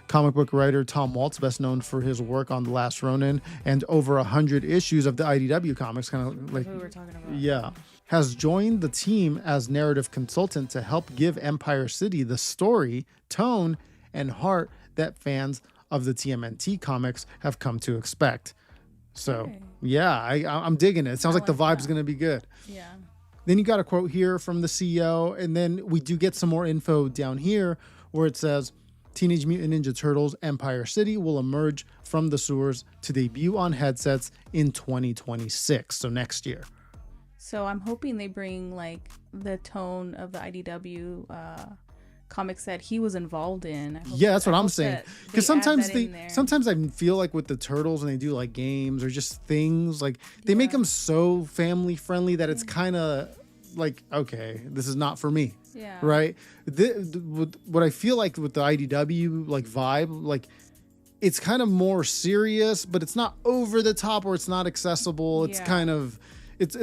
Speaker 2: Comic book writer Tom Waltz, best known for his work on The Last Ronin and over 100 issues of the IDW comics, kind of like
Speaker 4: That's what we were talking about.
Speaker 2: yeah, has joined the team as narrative consultant to help give Empire City the story, tone, and heart that fans of the TMNT comics have come to expect. So
Speaker 4: Okay.
Speaker 2: yeah, I'm digging it. It sounds like the
Speaker 4: like
Speaker 2: vibe's
Speaker 4: that.
Speaker 2: going to be good.
Speaker 4: Yeah.
Speaker 2: Then you got a quote here from the CEO, and then we do get some more info down here where it says Teenage Mutant Ninja Turtles Empire City will emerge from the sewers to debut on headsets in 2026, so next year.
Speaker 4: So I'm hoping they bring like the tone of the IDW comics that he was involved in.
Speaker 2: Yeah, that's what I'm saying. Because sometimes
Speaker 4: they
Speaker 2: sometimes I feel like with the Turtles when they do like games or just things, like they make them so family friendly that it's kind of like, okay, this is not for me.
Speaker 4: Yeah.
Speaker 2: Right. What I feel like with the IDW like vibe, like it's kind of more serious, but it's not over the top or it's not accessible. It's kind of it's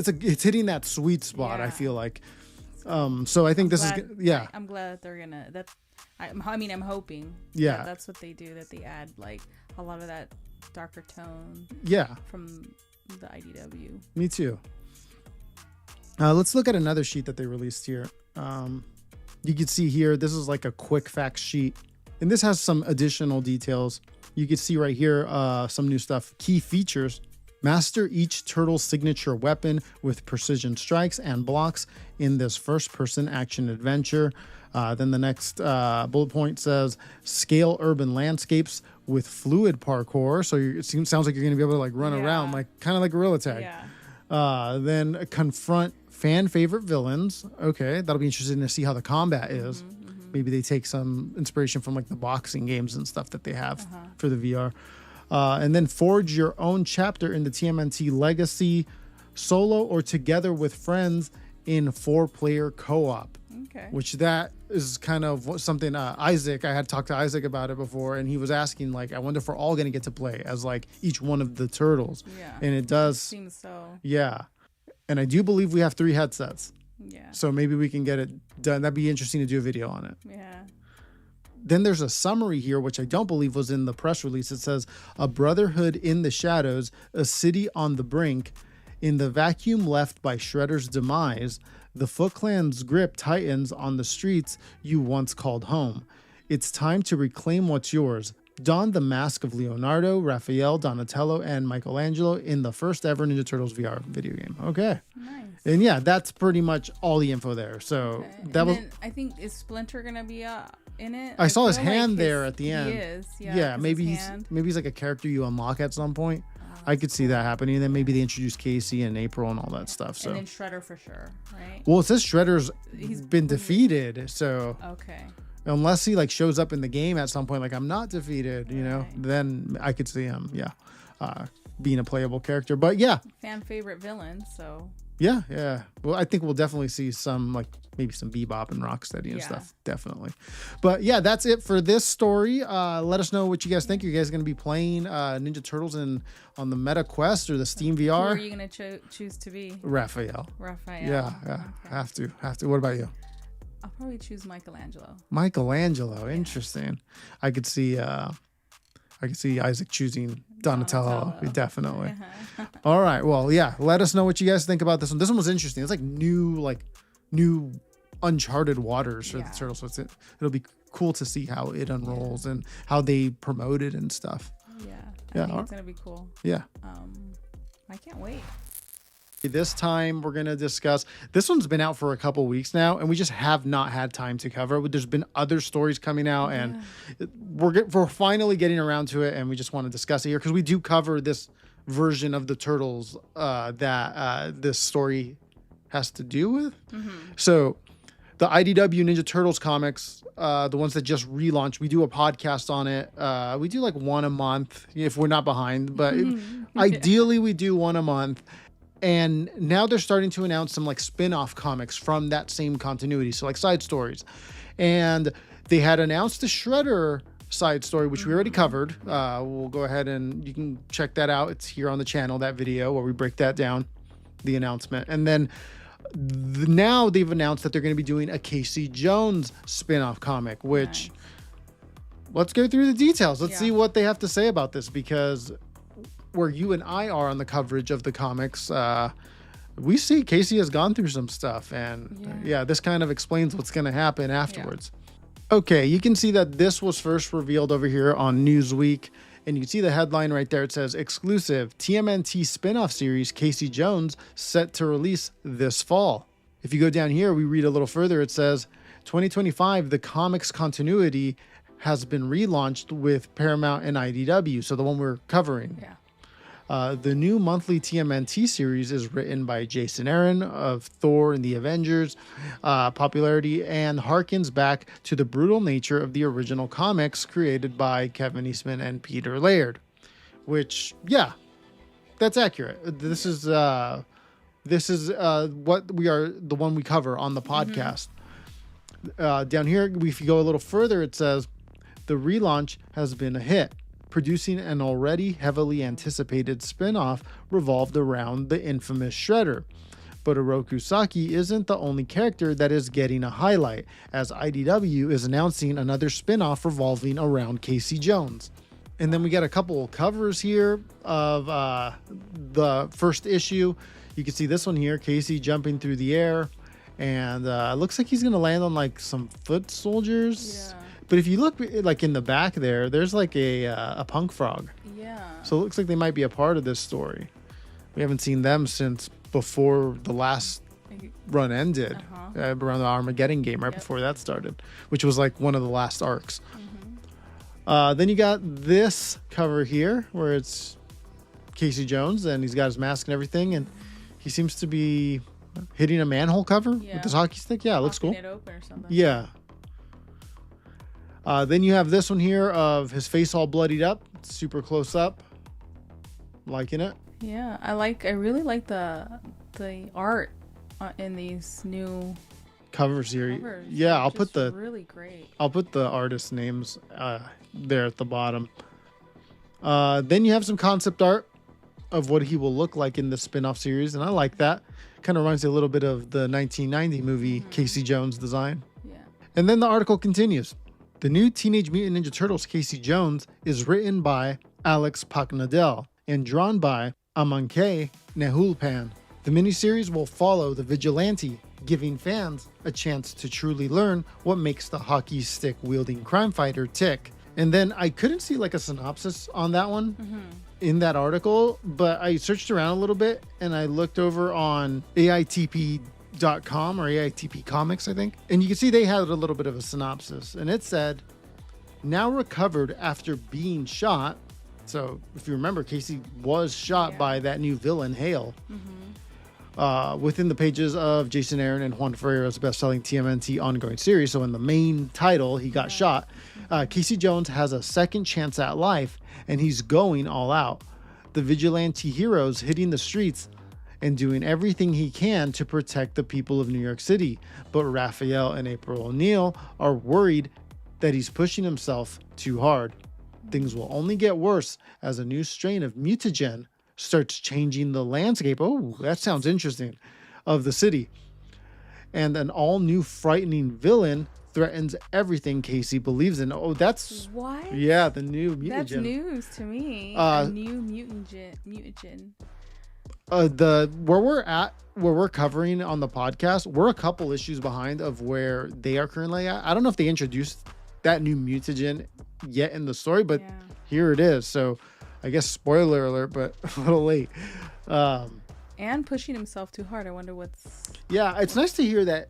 Speaker 2: hitting that sweet spot. I feel like. So I think
Speaker 4: I'm glad that they're gonna. I'm hoping.
Speaker 2: Yeah.
Speaker 4: That's what they do. That they add like a lot of that darker tone.
Speaker 2: Yeah.
Speaker 4: From the IDW.
Speaker 2: Me too. Let's look at another sheet that they released here. You can see here, this is like a quick facts sheet, and this has some additional details. You can see right here some new stuff. Key features: master each turtle's signature weapon with precision strikes and blocks in this first-person action adventure. Then the next bullet point says scale urban landscapes with fluid parkour. So it sounds like you're going to be able to like run around, like kind of like Gorilla Tag.
Speaker 4: Yeah.
Speaker 2: Then confront fan favorite villains. Okay, that'll be interesting to see how the combat is. Maybe they take some inspiration from like the boxing games and stuff that they have for the VR. And then forge your own chapter in the TMNT Legacy, solo or together with friends in 4-player co-op.
Speaker 4: Okay.
Speaker 2: Which that is kind of something Isaac, I had talked to Isaac about it before, and he was asking like, I wonder if we're all going to get to play as like each one of the turtles.
Speaker 4: Yeah.
Speaker 2: And it does.
Speaker 4: Seems so.
Speaker 2: Yeah. And I do believe we have 3 headsets.
Speaker 4: Yeah.
Speaker 2: So maybe we can get it done. That'd be interesting to do a video on it.
Speaker 4: Yeah.
Speaker 2: Then there's a summary here, which I don't believe was in the press release. It says, a brotherhood in the shadows, a city on the brink. In the vacuum left by Shredder's demise, the Foot Clan's grip tightens on the streets you once called home. It's time to reclaim what's yours. Don the mask of Leonardo, Raphael, Donatello, and Michelangelo in the first ever Ninja Turtles VR video game. Okay.
Speaker 4: Nice.
Speaker 2: And yeah, that's pretty much all the info there. So that was.
Speaker 4: Then I think is Splinter gonna be in it?
Speaker 2: I saw his
Speaker 4: feel like
Speaker 2: hand there at the end.
Speaker 4: He is.
Speaker 2: Yeah, maybe he's like a character you unlock at some point. I could see that happening. And then maybe they introduce Casey and April and all that stuff. So.
Speaker 4: And then Shredder for sure, right?
Speaker 2: Well, it says Shredder's been defeated, so
Speaker 4: Okay.
Speaker 2: unless he like shows up in the game at some point, like I'm not defeated, you know, then I could see him, being a playable character. But yeah,
Speaker 4: Fan favorite villain, so.
Speaker 2: yeah. Well, I think we'll definitely see some like maybe some Bebop and Rocksteady and stuff, definitely. But yeah, that's it for this story. Let us know what you guys think. You guys going to be playing Ninja Turtles on the Meta Quest or the Steam VR?
Speaker 4: Who are you gonna choose to be?
Speaker 2: Raphael.
Speaker 4: Yeah.
Speaker 2: Okay. Have to. What about you?
Speaker 4: I'll probably choose Michelangelo.
Speaker 2: Michelangelo, interesting. I could see Isaac choosing Donatello. Definitely. All right. Well, yeah. Let us know what you guys think about this one. This one was interesting. It's like new uncharted waters for the Turtles. So it'll be cool to see how it unrolls and how they promote it and stuff.
Speaker 4: I think it's gonna be cool.
Speaker 2: Yeah.
Speaker 4: I can't wait.
Speaker 2: This time we're going to discuss, this one's been out for a couple weeks now and we just have not had time to cover it. There's been other stories coming out and we're finally getting around to it, and we just want to discuss it here because we do cover this version of the Turtles that this story has to do with. So the IDW Ninja Turtles comics, the ones that just relaunched, we do a podcast on it. We do like one a month if we're not behind, but ideally we do one a month. And now they're starting to announce some like spin-off comics from that same continuity. So like side stories. And they had announced the Shredder side story, which we already covered. We'll go ahead and you can check that out. It's here on the channel, that video where we break that down, the announcement. And then now they've announced that they're going to be doing a Casey Jones spin-off comic, which let's go through the details. Let's see what they have to say about this, because where you and I are on the coverage of the comics, we see Casey has gone through some stuff, and this kind of explains what's going to happen afterwards. Okay, you can see that this was first revealed over here on Newsweek, And you can see the headline right there. It says, exclusive TMNT spinoff series Casey Jones set to release this fall. If you go down here, we read a little further. It says, 2025, the comics continuity has been relaunched with Paramount and IDW. So the one we're covering.
Speaker 4: Yeah.
Speaker 2: The new monthly TMNT series is written by Jason Aaron of Thor and the Avengers popularity, and harkens back to the brutal nature of the original comics created by Kevin Eastman and Peter Laird. Which, yeah, that's accurate. This is what we are, the one we cover on the podcast. Down here, if you go a little further, it says the relaunch has been a hit, producing an already heavily anticipated spin-off revolved around the infamous Shredder. But Oroku Saki isn't the only character that is getting a highlight, as IDW is announcing another spin-off revolving around Casey Jones. And then we got a couple covers here of the first issue. You can see this one here, Casey jumping through the air, and it looks like he's going to land on like some foot soldiers.
Speaker 4: Yeah.
Speaker 2: But if you look like in the back there, there's like a punk frog.
Speaker 4: Yeah.
Speaker 2: So it looks like they might be a part of this story. We haven't seen them since before the last run ended, around the Armageddon game, right before that started, which was like one of the last arcs. Then you got this cover here where it's Casey Jones and he's got his mask and everything, and he seems to be hitting a manhole cover with his hockey stick. Yeah, it looks cool.
Speaker 4: It open or something.
Speaker 2: Yeah. Then you have this one here of his face all bloodied up, super close up. Liking it.
Speaker 4: Yeah, I really like the art in these new
Speaker 2: Covers here.
Speaker 4: covers.
Speaker 2: Yeah, I'll
Speaker 4: Just
Speaker 2: put
Speaker 4: really great.
Speaker 2: I'll put the artist names there at the bottom. Then you have some concept art of what he will look like in the spin-off series, and I like that. Kind of reminds me a little bit of the 1990 movie Casey Jones design.
Speaker 4: Yeah.
Speaker 2: And then the article continues. The new Teenage Mutant Ninja Turtles Casey Jones is written by Alex Paknadel and drawn by Amancay Nahuelpan. The miniseries will follow the vigilante, giving fans a chance to truly learn what makes the hockey stick wielding crime fighter tick. And then I couldn't see like a synopsis on that one in that article, but I searched around a little bit and I looked over on AITP.com or AITP Comics, I think. And you can see they had a little bit of a synopsis, and it said, now recovered after being shot. So if you remember, Casey was shot by that new villain, Hale. Within the pages of Jason Aaron and Juan Ferreira's best-selling TMNT ongoing series. So in the main title, he got shot. Casey Jones has a second chance at life, and he's going all out. The vigilante hero's hitting the streets and doing everything he can to protect the people of New York City. But Raphael and April O'Neil are worried that he's pushing himself too hard. Things will only get worse as a new strain of mutagen starts changing the landscape. Oh, that sounds interesting. Of the city. And an all-new frightening villain threatens everything Casey believes in. Oh, that's...
Speaker 4: What?
Speaker 2: Yeah, the new mutagen.
Speaker 4: That's news to me. A new mutagen.
Speaker 2: Where we're covering on the podcast, we're a couple issues behind of where they are currently at. I don't know if they introduced that new mutagen yet in the story, but here it is. So I guess spoiler alert, but a little late.
Speaker 4: And pushing himself too hard. I wonder what's...
Speaker 2: Yeah, it's nice to hear that.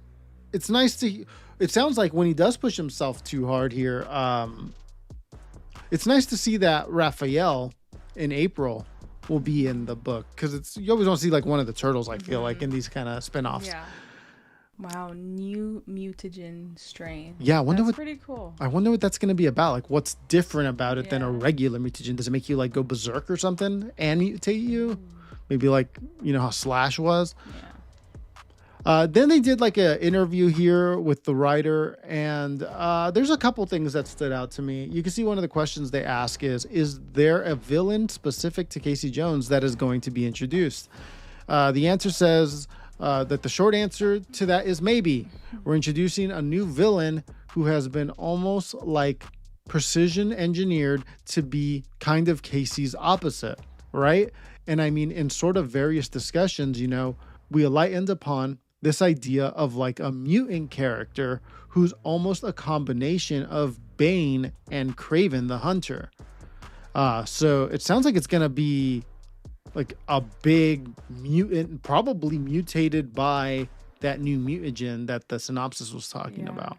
Speaker 2: It sounds like when he does push himself too hard here, it's nice to see that Raphael in April will be in the book, because you always want to see like one of the turtles, I feel like, in these kind of spin-offs.
Speaker 4: Yeah. Wow, new mutagen strain.
Speaker 2: Yeah,
Speaker 4: that's pretty cool.
Speaker 2: I wonder what that's going to be about. Like, what's different about it than a regular mutagen? Does it make you like go berserk or something and mutate you? Maybe like, you know how Slash was? Yeah. Then they did like an interview here with the writer, and there's a couple things that stood out to me. You can see one of the questions they ask is there a villain specific to Casey Jones that is going to be introduced? The answer says that the short answer to that is maybe. We're introducing a new villain who has been almost like precision engineered to be kind of Casey's opposite, right? And I mean, in sort of various discussions, you know, we enlightened upon this idea of like a mutant character who's almost a combination of Bane and Kraven the Hunter. So it sounds like it's gonna be like a big mutant, probably mutated by that new mutagen that the synopsis was talking about.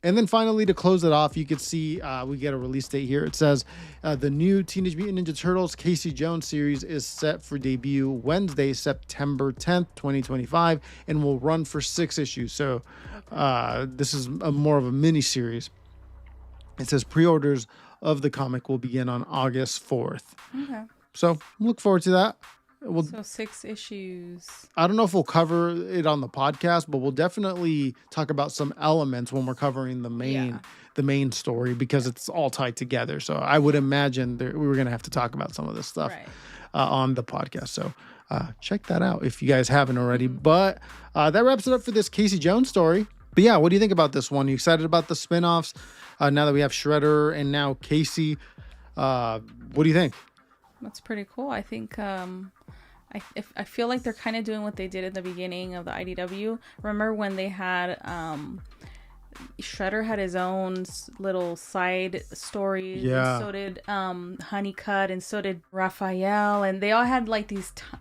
Speaker 2: And then finally, to close it off, you could see we get a release date here. It says the new Teenage Mutant Ninja Turtles Casey Jones series is set for debut Wednesday, September 10th, 2025, and will run for 6 issues. So this is more of a mini series. It says pre-orders of the comic will begin on August 4th.
Speaker 4: Okay.
Speaker 2: So look forward to that.
Speaker 4: So 6 issues.
Speaker 2: I don't know if we'll cover it on the podcast, but we'll definitely talk about some elements when we're covering the main story, because it's all tied together. So I would imagine we were going to have to talk about some of this stuff on the podcast. So check that out if you guys haven't already. But that wraps it up for this Casey Jones story. But yeah, what do you think about this one? You excited about the spinoffs now that we have Shredder and now Casey? What do you think?
Speaker 4: That's pretty cool. I think I feel like they're kind of doing what they did at the beginning of the IDW. Remember when they had Shredder had his own little side stories.
Speaker 2: Yeah.
Speaker 4: And so did Honeycutt, and so did Raphael, and they all had like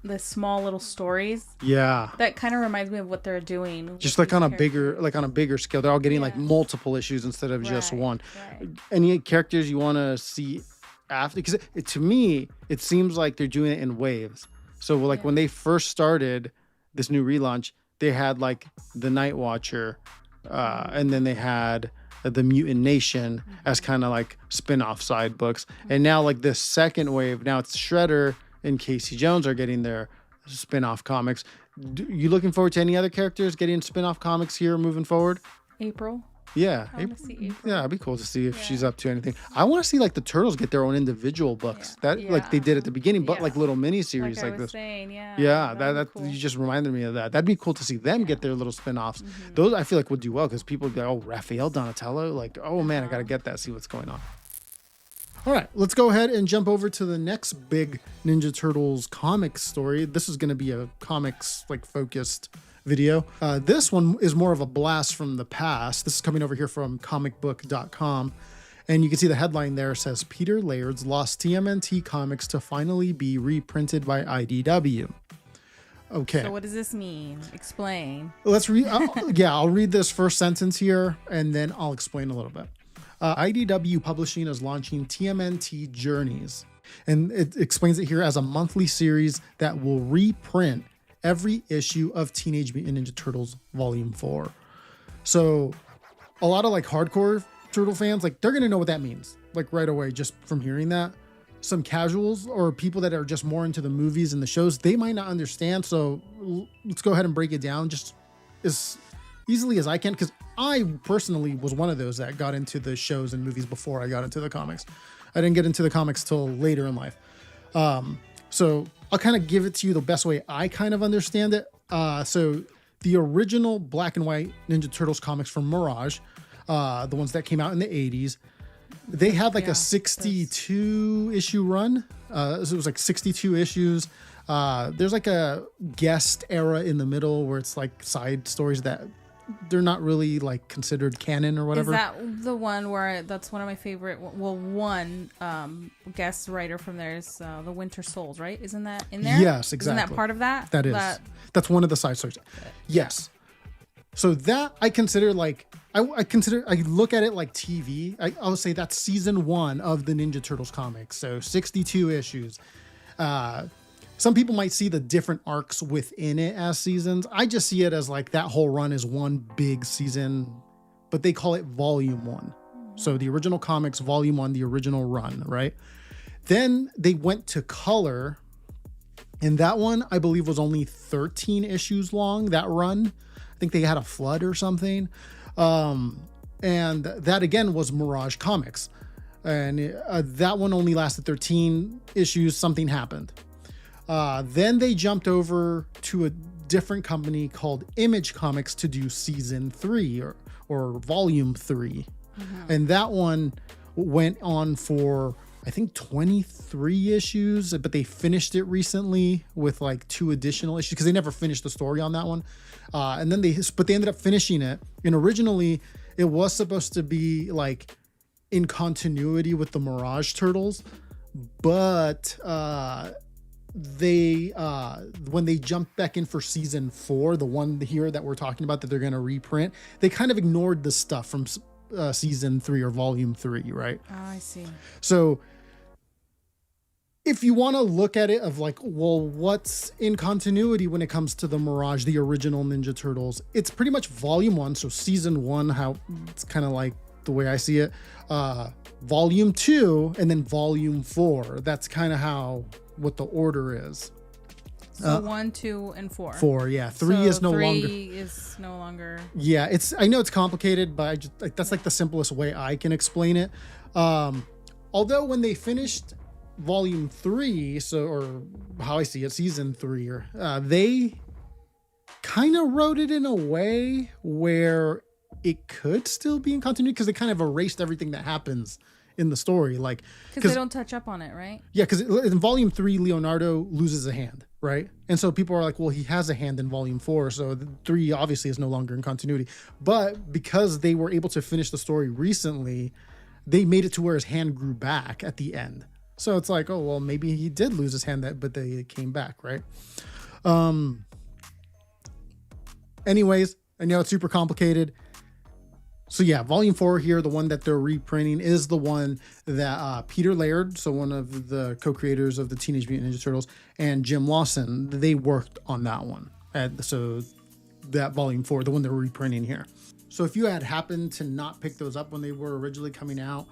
Speaker 4: the small little stories.
Speaker 2: Yeah.
Speaker 4: That kind of reminds me of what they're doing.
Speaker 2: Just like on a bigger scale. They're all getting like multiple issues instead of just one.
Speaker 4: Right.
Speaker 2: Any characters you want to see after? Because to me, it seems like they're doing it in waves. So like when they first started this new relaunch, they had like the Night Watcher, and then they had the Mutant Nation as kind of like spin-off side books. And now like this second wave, now it's Shredder and Casey Jones are getting their spin-off comics. You looking forward to any other characters getting spin-off comics here moving forward?
Speaker 4: April.
Speaker 2: Yeah.
Speaker 4: I want to see April.
Speaker 2: Yeah, it'd be cool to see if she's up to anything. I want to see like the Turtles get their own individual books like they did at the beginning, but like little mini series like this. That cool. You just reminded me of that. That'd be cool to see them get their little spin-offs. Those I feel like would do well because people go, oh, Raphael Donatello, like, oh man, I gotta get that, see what's going on. All right, let's go ahead and jump over to the next big Ninja Turtles comic story. This is going to be a comics like focused video. This one is more of a blast from the past. This is coming over here from comicbook.com. And you can see the headline there says, Peter Laird's lost TMNT comics to finally be reprinted by IDW. Okay.
Speaker 4: So what does this mean? Explain.
Speaker 2: Let's read. I'll read this first sentence here and then I'll explain a little bit. IDW Publishing is launching TMNT Journeys. And it explains it here as a monthly series that will reprint every issue of Teenage Mutant Ninja Turtles Volume 4. So a lot of like hardcore Turtle fans, like they're going to know what that means, like right away, just from hearing that. Some casuals or people that are just more into the movies and the shows, they might not understand. So let's go ahead and break it down just as easily as I can. Because I personally was one of those that got into the shows and movies before I got into the comics. I didn't get into the comics till later in life. So I'll kind of give it to you the best way I kind of understand it. So the original black and white Ninja Turtles comics from Mirage, the ones that came out in the 80s, they had like a 62 issue run. So it was like 62 issues. There's like a guest era in the middle where it's like side stories that they're not really like considered canon or whatever.
Speaker 4: Is that the one where that's one of my favorite? Well, one guest writer from there is the Winter Souls, right? Isn't that in there?
Speaker 2: Yes, exactly.
Speaker 4: Isn't that part of that?
Speaker 2: That is. That's one of the side stories. Yes. So that I consider like I look at it like TV. I would say that's season 1 of the Ninja Turtles comics. So 62 issues. Some people might see the different arcs within it as seasons. I just see it as like that whole run is one big season, but they call it volume 1. So the original comics, volume 1, the original run, right? Then they went to color, and that one I believe was only 13 issues long, that run. I think they had a flood or something. And that again was Mirage Comics. And that one only lasted 13 issues, something happened. Then they jumped over to a different company called Image Comics to do season 3 or volume 3. And that one went on for, I think, 23 issues, but they finished it recently with like 2 additional issues because they never finished the story on that one. And then they ended up finishing it. And originally it was supposed to be like in continuity with the Mirage Turtles, but they when they jumped back in for season 4, the one here that we're talking about that they're going to reprint, they kind of ignored the stuff from season 3 or volume 3, right?
Speaker 4: Oh, I see.
Speaker 2: So if you want to look at it of like, well, what's in continuity when it comes to the Mirage, the original Ninja Turtles, it's pretty much volume 1. So season 1, how it's kind of like the way I see it, volume 2, and then volume 4. That's kind of how what the order is.
Speaker 4: So 1, 2, and 4.
Speaker 2: 4, yeah. 3
Speaker 4: so
Speaker 2: is no
Speaker 4: 3
Speaker 2: longer.
Speaker 4: is no longer.
Speaker 2: Yeah, I know it's complicated, but I just like that's like the simplest way I can explain it. Although when they finished volume 3, or how I see it, season 3, they kind of wrote it in a way where it could still be in continuity because they kind of erased everything that happens in the story, like
Speaker 4: because they don't touch up on it, right?
Speaker 2: Yeah, because in volume 3, Leonardo loses a hand, right? And so people are like, well, he has a hand in volume 4, so 3 obviously is no longer in continuity. But because they were able to finish the story recently, they made it to where his hand grew back at the end. So it's like, oh, well, maybe he did lose his hand, but they came back, right? Anyways, I know it's super complicated. So yeah, volume 4 here, the one that they're reprinting, is the one that Peter Laird, so one of the co-creators of the Teenage Mutant Ninja Turtles, and Jim Lawson, they worked on that one. So that volume 4, the one they're reprinting here. So if you had happened to not pick those up when they were originally coming out,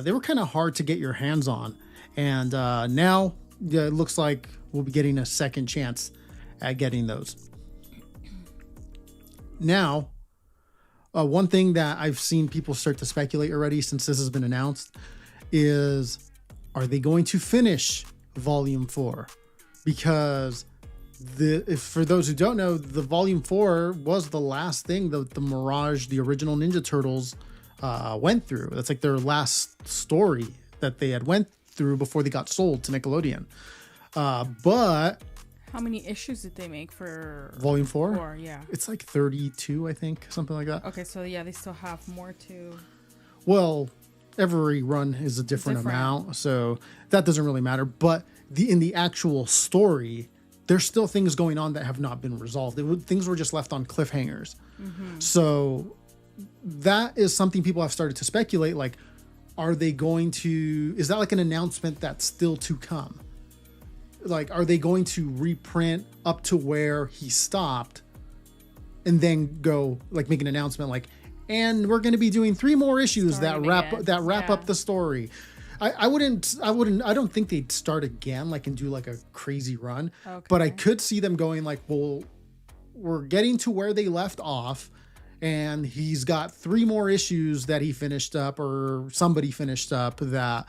Speaker 2: they were kind of hard to get your hands on. And now it looks like we'll be getting a second chance at getting those. Now, one thing that I've seen people start to speculate already since this has been announced is, are they going to finish volume 4? Because for those who don't know, the volume 4 was the last thing that the Mirage, the original Ninja Turtles, went through. That's like their last story that they had went through before they got sold to Nickelodeon. But
Speaker 4: how many issues did they make for
Speaker 2: volume 4?
Speaker 4: 4, yeah.
Speaker 2: It's like 32, I think, something like that.
Speaker 4: Okay, so yeah, they still have more to.
Speaker 2: Well, every run is a different amount, so that doesn't really matter. But in the actual story, there's still things going on that have not been resolved. Things were just left on cliffhangers. Mm-hmm. So that is something people have started to speculate. Like, are they going to? Is that like an announcement that's still to come? Like, are they going to reprint up to where he stopped and then go like make an announcement like, and we're going to be doing 3 more issues that wrap up the story? I don't think they'd start again like and do like a crazy run, but I could see them going like, well, we're getting to where they left off and he's got 3 more issues that he finished up or somebody finished up that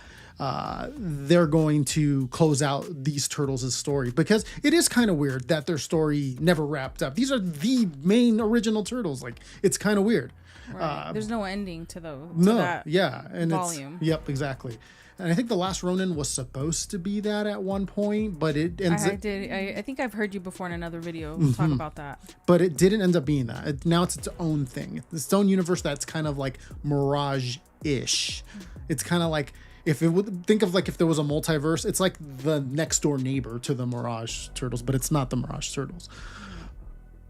Speaker 2: they're going to close out these Turtles' story, because it is kind of weird that their story never wrapped up. These are the main original Turtles. Like, it's kind of weird.
Speaker 4: Right. There's no ending to
Speaker 2: that
Speaker 4: volume.
Speaker 2: Yep, exactly. And I think the Last Ronin was supposed to be that at one point, but it ends.
Speaker 4: I think I've heard you before in another video talk about that.
Speaker 2: But it didn't end up being that. Now it's its own thing. It's its own universe that's kind of like Mirage-ish. It's kind of like if there was a multiverse, it's like the next door neighbor to the Mirage Turtles, but it's not the Mirage Turtles.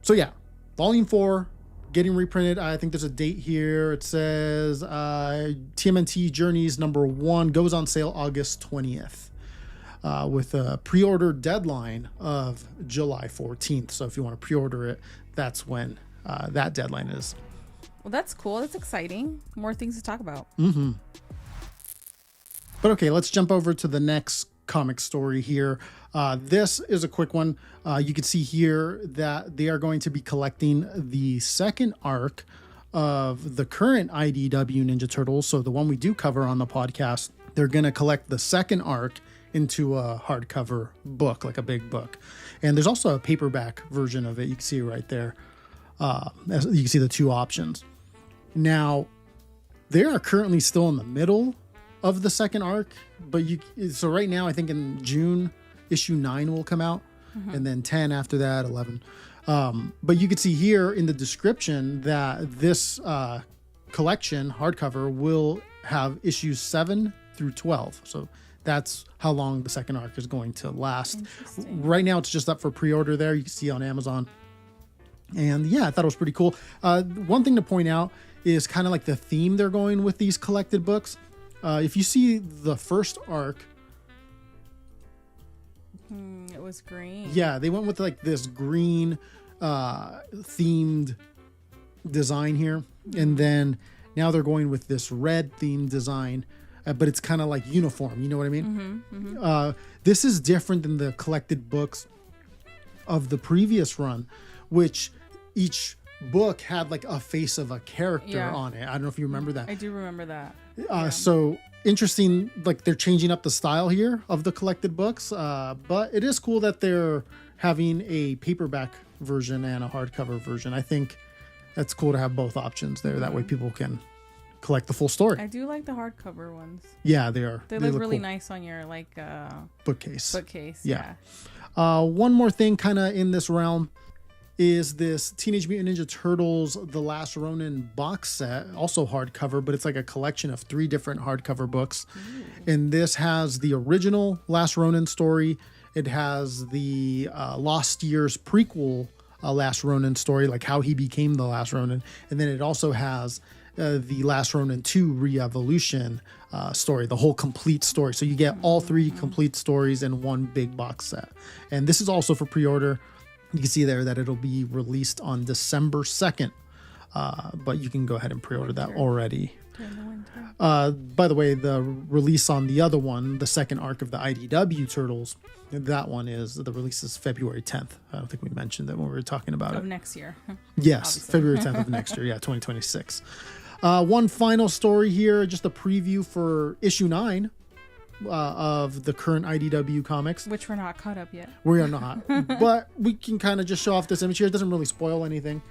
Speaker 2: So yeah, Volume 4. Getting reprinted. I think there's a date here. It says TMNT Journeys #1 goes on sale August 20th with a pre-order deadline of July 14th. So if you want to pre-order it, that's when that deadline is.
Speaker 4: Well, that's cool. That's exciting. More things to talk about.
Speaker 2: Mm-hmm. But okay, let's jump over to the next comic story here. This is a quick one. You can see here that they are going to be collecting the second arc of the current IDW Ninja Turtles. So the one we do cover on the podcast, they're going to collect the second arc into a hardcover book, like a big book. And there's also a paperback version of it. You can see it right there. You can see the 2 options. Now, they are currently still in the middle of the second arc, but so right now I think in June issue 9 will come out, and then 10 after that, 11. But you can see here in the description that this collection hardcover will have issues 7 through 12. So that's how long the second arc is going to last.
Speaker 4: Interesting.
Speaker 2: Right now, it's just up for pre-order there. You can see on Amazon. And yeah, I thought it was pretty cool. One thing to point out is kind of like the theme they're going with these collected books. If you see the first arc,
Speaker 4: It was green.
Speaker 2: yeah, they went with like this green themed design here. And then now they're going with this red themed design, but it's kind of like uniform. You know what I mean? This is different than the collected books of the previous run, which each book had like a face of a character on it. I don't know if you remember that.
Speaker 4: I do remember that.
Speaker 2: So interesting, like they're changing up the style here of the collected books, but it is cool that they're having a paperback version and a hardcover version. I think that's cool to have both options there. That way people can collect the full story.
Speaker 4: I do like the hardcover ones.
Speaker 2: Yeah, they are.
Speaker 4: They look really
Speaker 2: cool.
Speaker 4: nice on your like
Speaker 2: Bookcase.
Speaker 4: Yeah.
Speaker 2: One more thing kind of in this realm is this Teenage Mutant Ninja Turtles The Last Ronin box set, also hardcover, but it's like a collection of 3 different hardcover books. And this has the original Last Ronin story. It has the Lost Years prequel Last Ronin story, like how he became the Last Ronin. And then it also has the Last Ronin 2 Re-Evolution story, the whole complete story. So you get all 3 complete stories in one big box set. And this is also for pre-order. You can see there that it'll be released on December 2nd, but you can go ahead and pre-order that already. By the way, the release on the other one, the second arc of the IDW Turtles, that one the release is February 10th. I don't think we mentioned that when we were talking about it.
Speaker 4: Of next year.
Speaker 2: Yes,
Speaker 4: Obviously.
Speaker 2: February 10th of next year. Yeah, 2026. One final story here, just a preview for issue 9 of the current IDW comics.
Speaker 4: Which we're not caught up yet.
Speaker 2: We are not, but we can kind of just show off this image here. It doesn't really spoil anything.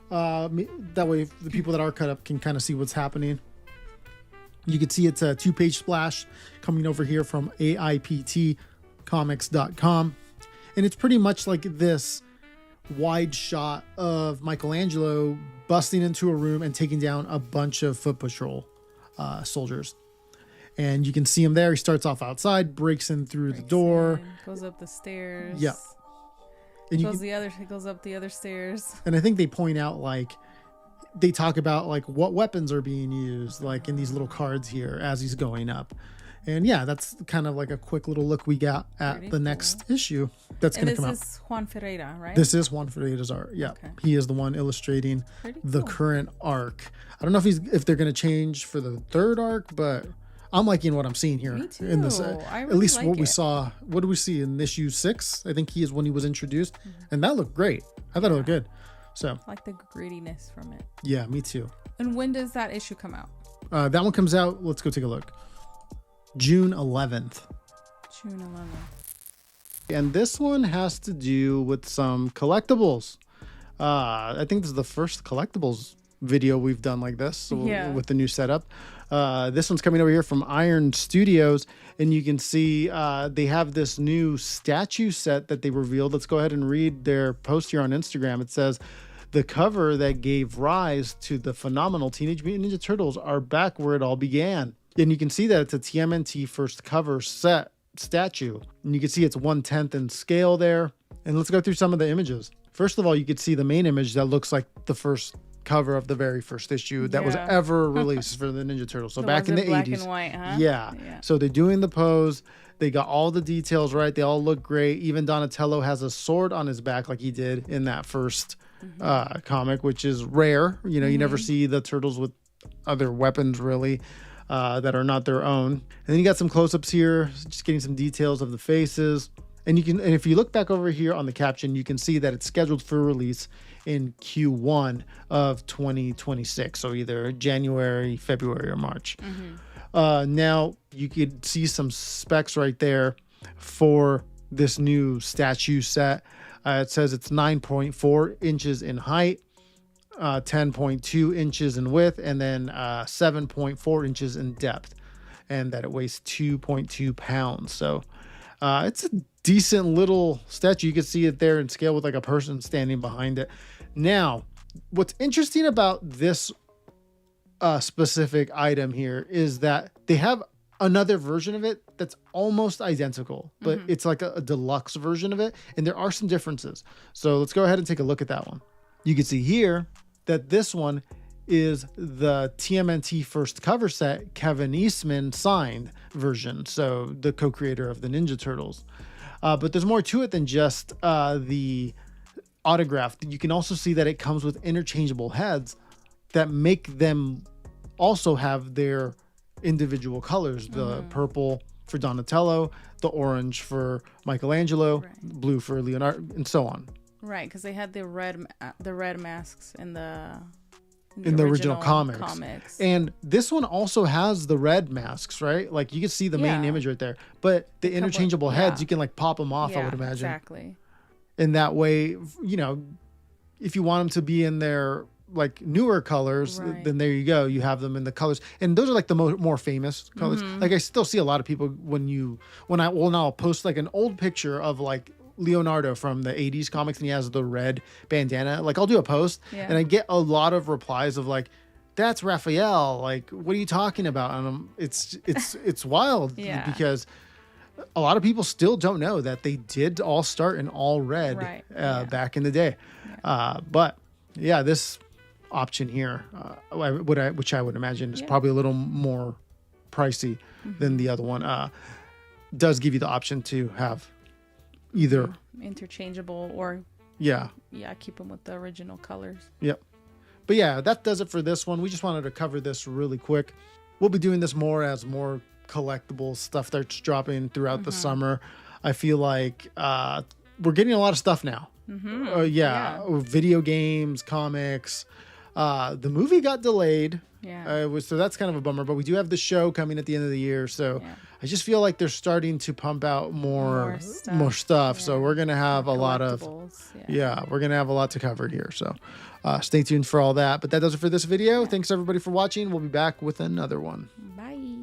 Speaker 2: That way, the people that are cut up can kind of see what's happening. You can see it's a 2-page splash coming over here from AIPTcomics.com. And it's pretty much like this wide shot of Michelangelo busting into a room and taking down a bunch of Foot Patrol soldiers. And you can see him there. He starts off outside, breaks in through the door.
Speaker 4: Goes up the stairs.
Speaker 2: Yeah. And
Speaker 4: He goes up the other stairs.
Speaker 2: And I think they point out, like, they talk about like what weapons are being used, like in these little cards here as he's going up. And yeah, that's kind of like a quick little look we got at the next issue that's going to come out.
Speaker 4: This is Juan Ferreira, right?
Speaker 2: This is Juan Ferreira's art. Yeah.
Speaker 4: Okay.
Speaker 2: He is the one illustrating the current arc. I don't know if they're going to change for the third arc, but I'm liking what I'm seeing here.
Speaker 4: Me too.
Speaker 2: In this,
Speaker 4: I
Speaker 2: at
Speaker 4: really
Speaker 2: least
Speaker 4: like
Speaker 2: what we
Speaker 4: it.
Speaker 2: saw. What did we see in issue 6? I think he is when he was introduced, and that looked great. I thought it looked good. So
Speaker 4: I like the grittiness from it.
Speaker 2: yeah, me too.
Speaker 4: And when does that issue come out?
Speaker 2: That one comes out. Let's go take a look. June 11th.
Speaker 4: June 11th.
Speaker 2: And this one has to do with some collectibles. I think this is the first collectibles video we've done like this with the new setup. This one's coming over here from Iron Studios, and you can see they have this new statue set that they revealed. Let's go ahead and read their post here on Instagram. It says, "The cover that gave rise to the phenomenal Teenage Mutant Ninja Turtles are back where it all began." And you can see that it's a TMNT first cover set statue. And you can see it's 1/10 in scale there. And let's go through some of the images. First of all, you could see the main image that looks like the first cover of the very first issue that was ever released for the Ninja Turtles. So back in the 80s.
Speaker 4: Black and white, huh?
Speaker 2: Yeah. So they're doing the pose. They got all the details right. They all look great. Even Donatello has a sword on his back like he did in that first comic, which is rare. You know, you never see the Turtles with other weapons really that are not their own. And then you got some close-ups here, just getting some details of the faces. And if you look back over here on the caption, you can see that it's scheduled for release in Q1 of 2026. So either January, February, or March. Now you could see some specs right there for this new statue set. It says it's 9.4 inches in height, 10.2 inches in width, and then 7.4 inches in depth, and that it weighs 2.2 pounds. So it's a decent little statue. You can see it there in scale with like a person standing behind it. Now, what's interesting about this specific item here is that they have another version of it that's almost identical, but it's like a deluxe version of it. And there are some differences. So let's go ahead and take a look at that one. You can see here that this one is the TMNT first cover set Kevin Eastman signed version. So the co-creator of the Ninja Turtles. But there's more to it than just the autograph. You can also see that it comes with interchangeable heads that make them also have their individual colors. The purple for Donatello, the orange for Michelangelo, blue for Leonardo, and so on.
Speaker 4: Right, because they had the red masks in the
Speaker 2: original comics. And this one also has the red masks, right? Like you can see the main image right there. But the interchangeable heads, you can like pop them off, I would imagine.
Speaker 4: Exactly.
Speaker 2: And that way, you know, if you want them to be in their like newer colors, then there you go. You have them in the colors. And those are like the more famous colors. Like I still see a lot of people when I'll post like an old picture of like Leonardo from the 80s comics and he has the red bandana. Like I'll do a post and I get a lot of replies of like, that's Raphael. Like, what are you talking about? And it's wild because a lot of people still don't know that they did all start in all red back in the day. But yeah, this option here, which I would imagine is probably a little more pricey than the other one, does give you the option to have either
Speaker 4: interchangeable or keep them with the original colors.
Speaker 2: Yep. But yeah, that does it for this one. We just wanted to cover this really quick. We'll be doing this more as more collectible stuff that's dropping throughout the summer. I feel like we're getting a lot of stuff now. Video games, comics. The movie got delayed. So that's kind of a bummer, but we do have the show coming at the end of the year. So I just feel like they're starting to pump out more stuff. So we're going to have a lot of, we're going to have a lot to cover here. So stay tuned for all that. But that does it for this video. Thanks everybody for watching. We'll be back with another one.
Speaker 4: Bye.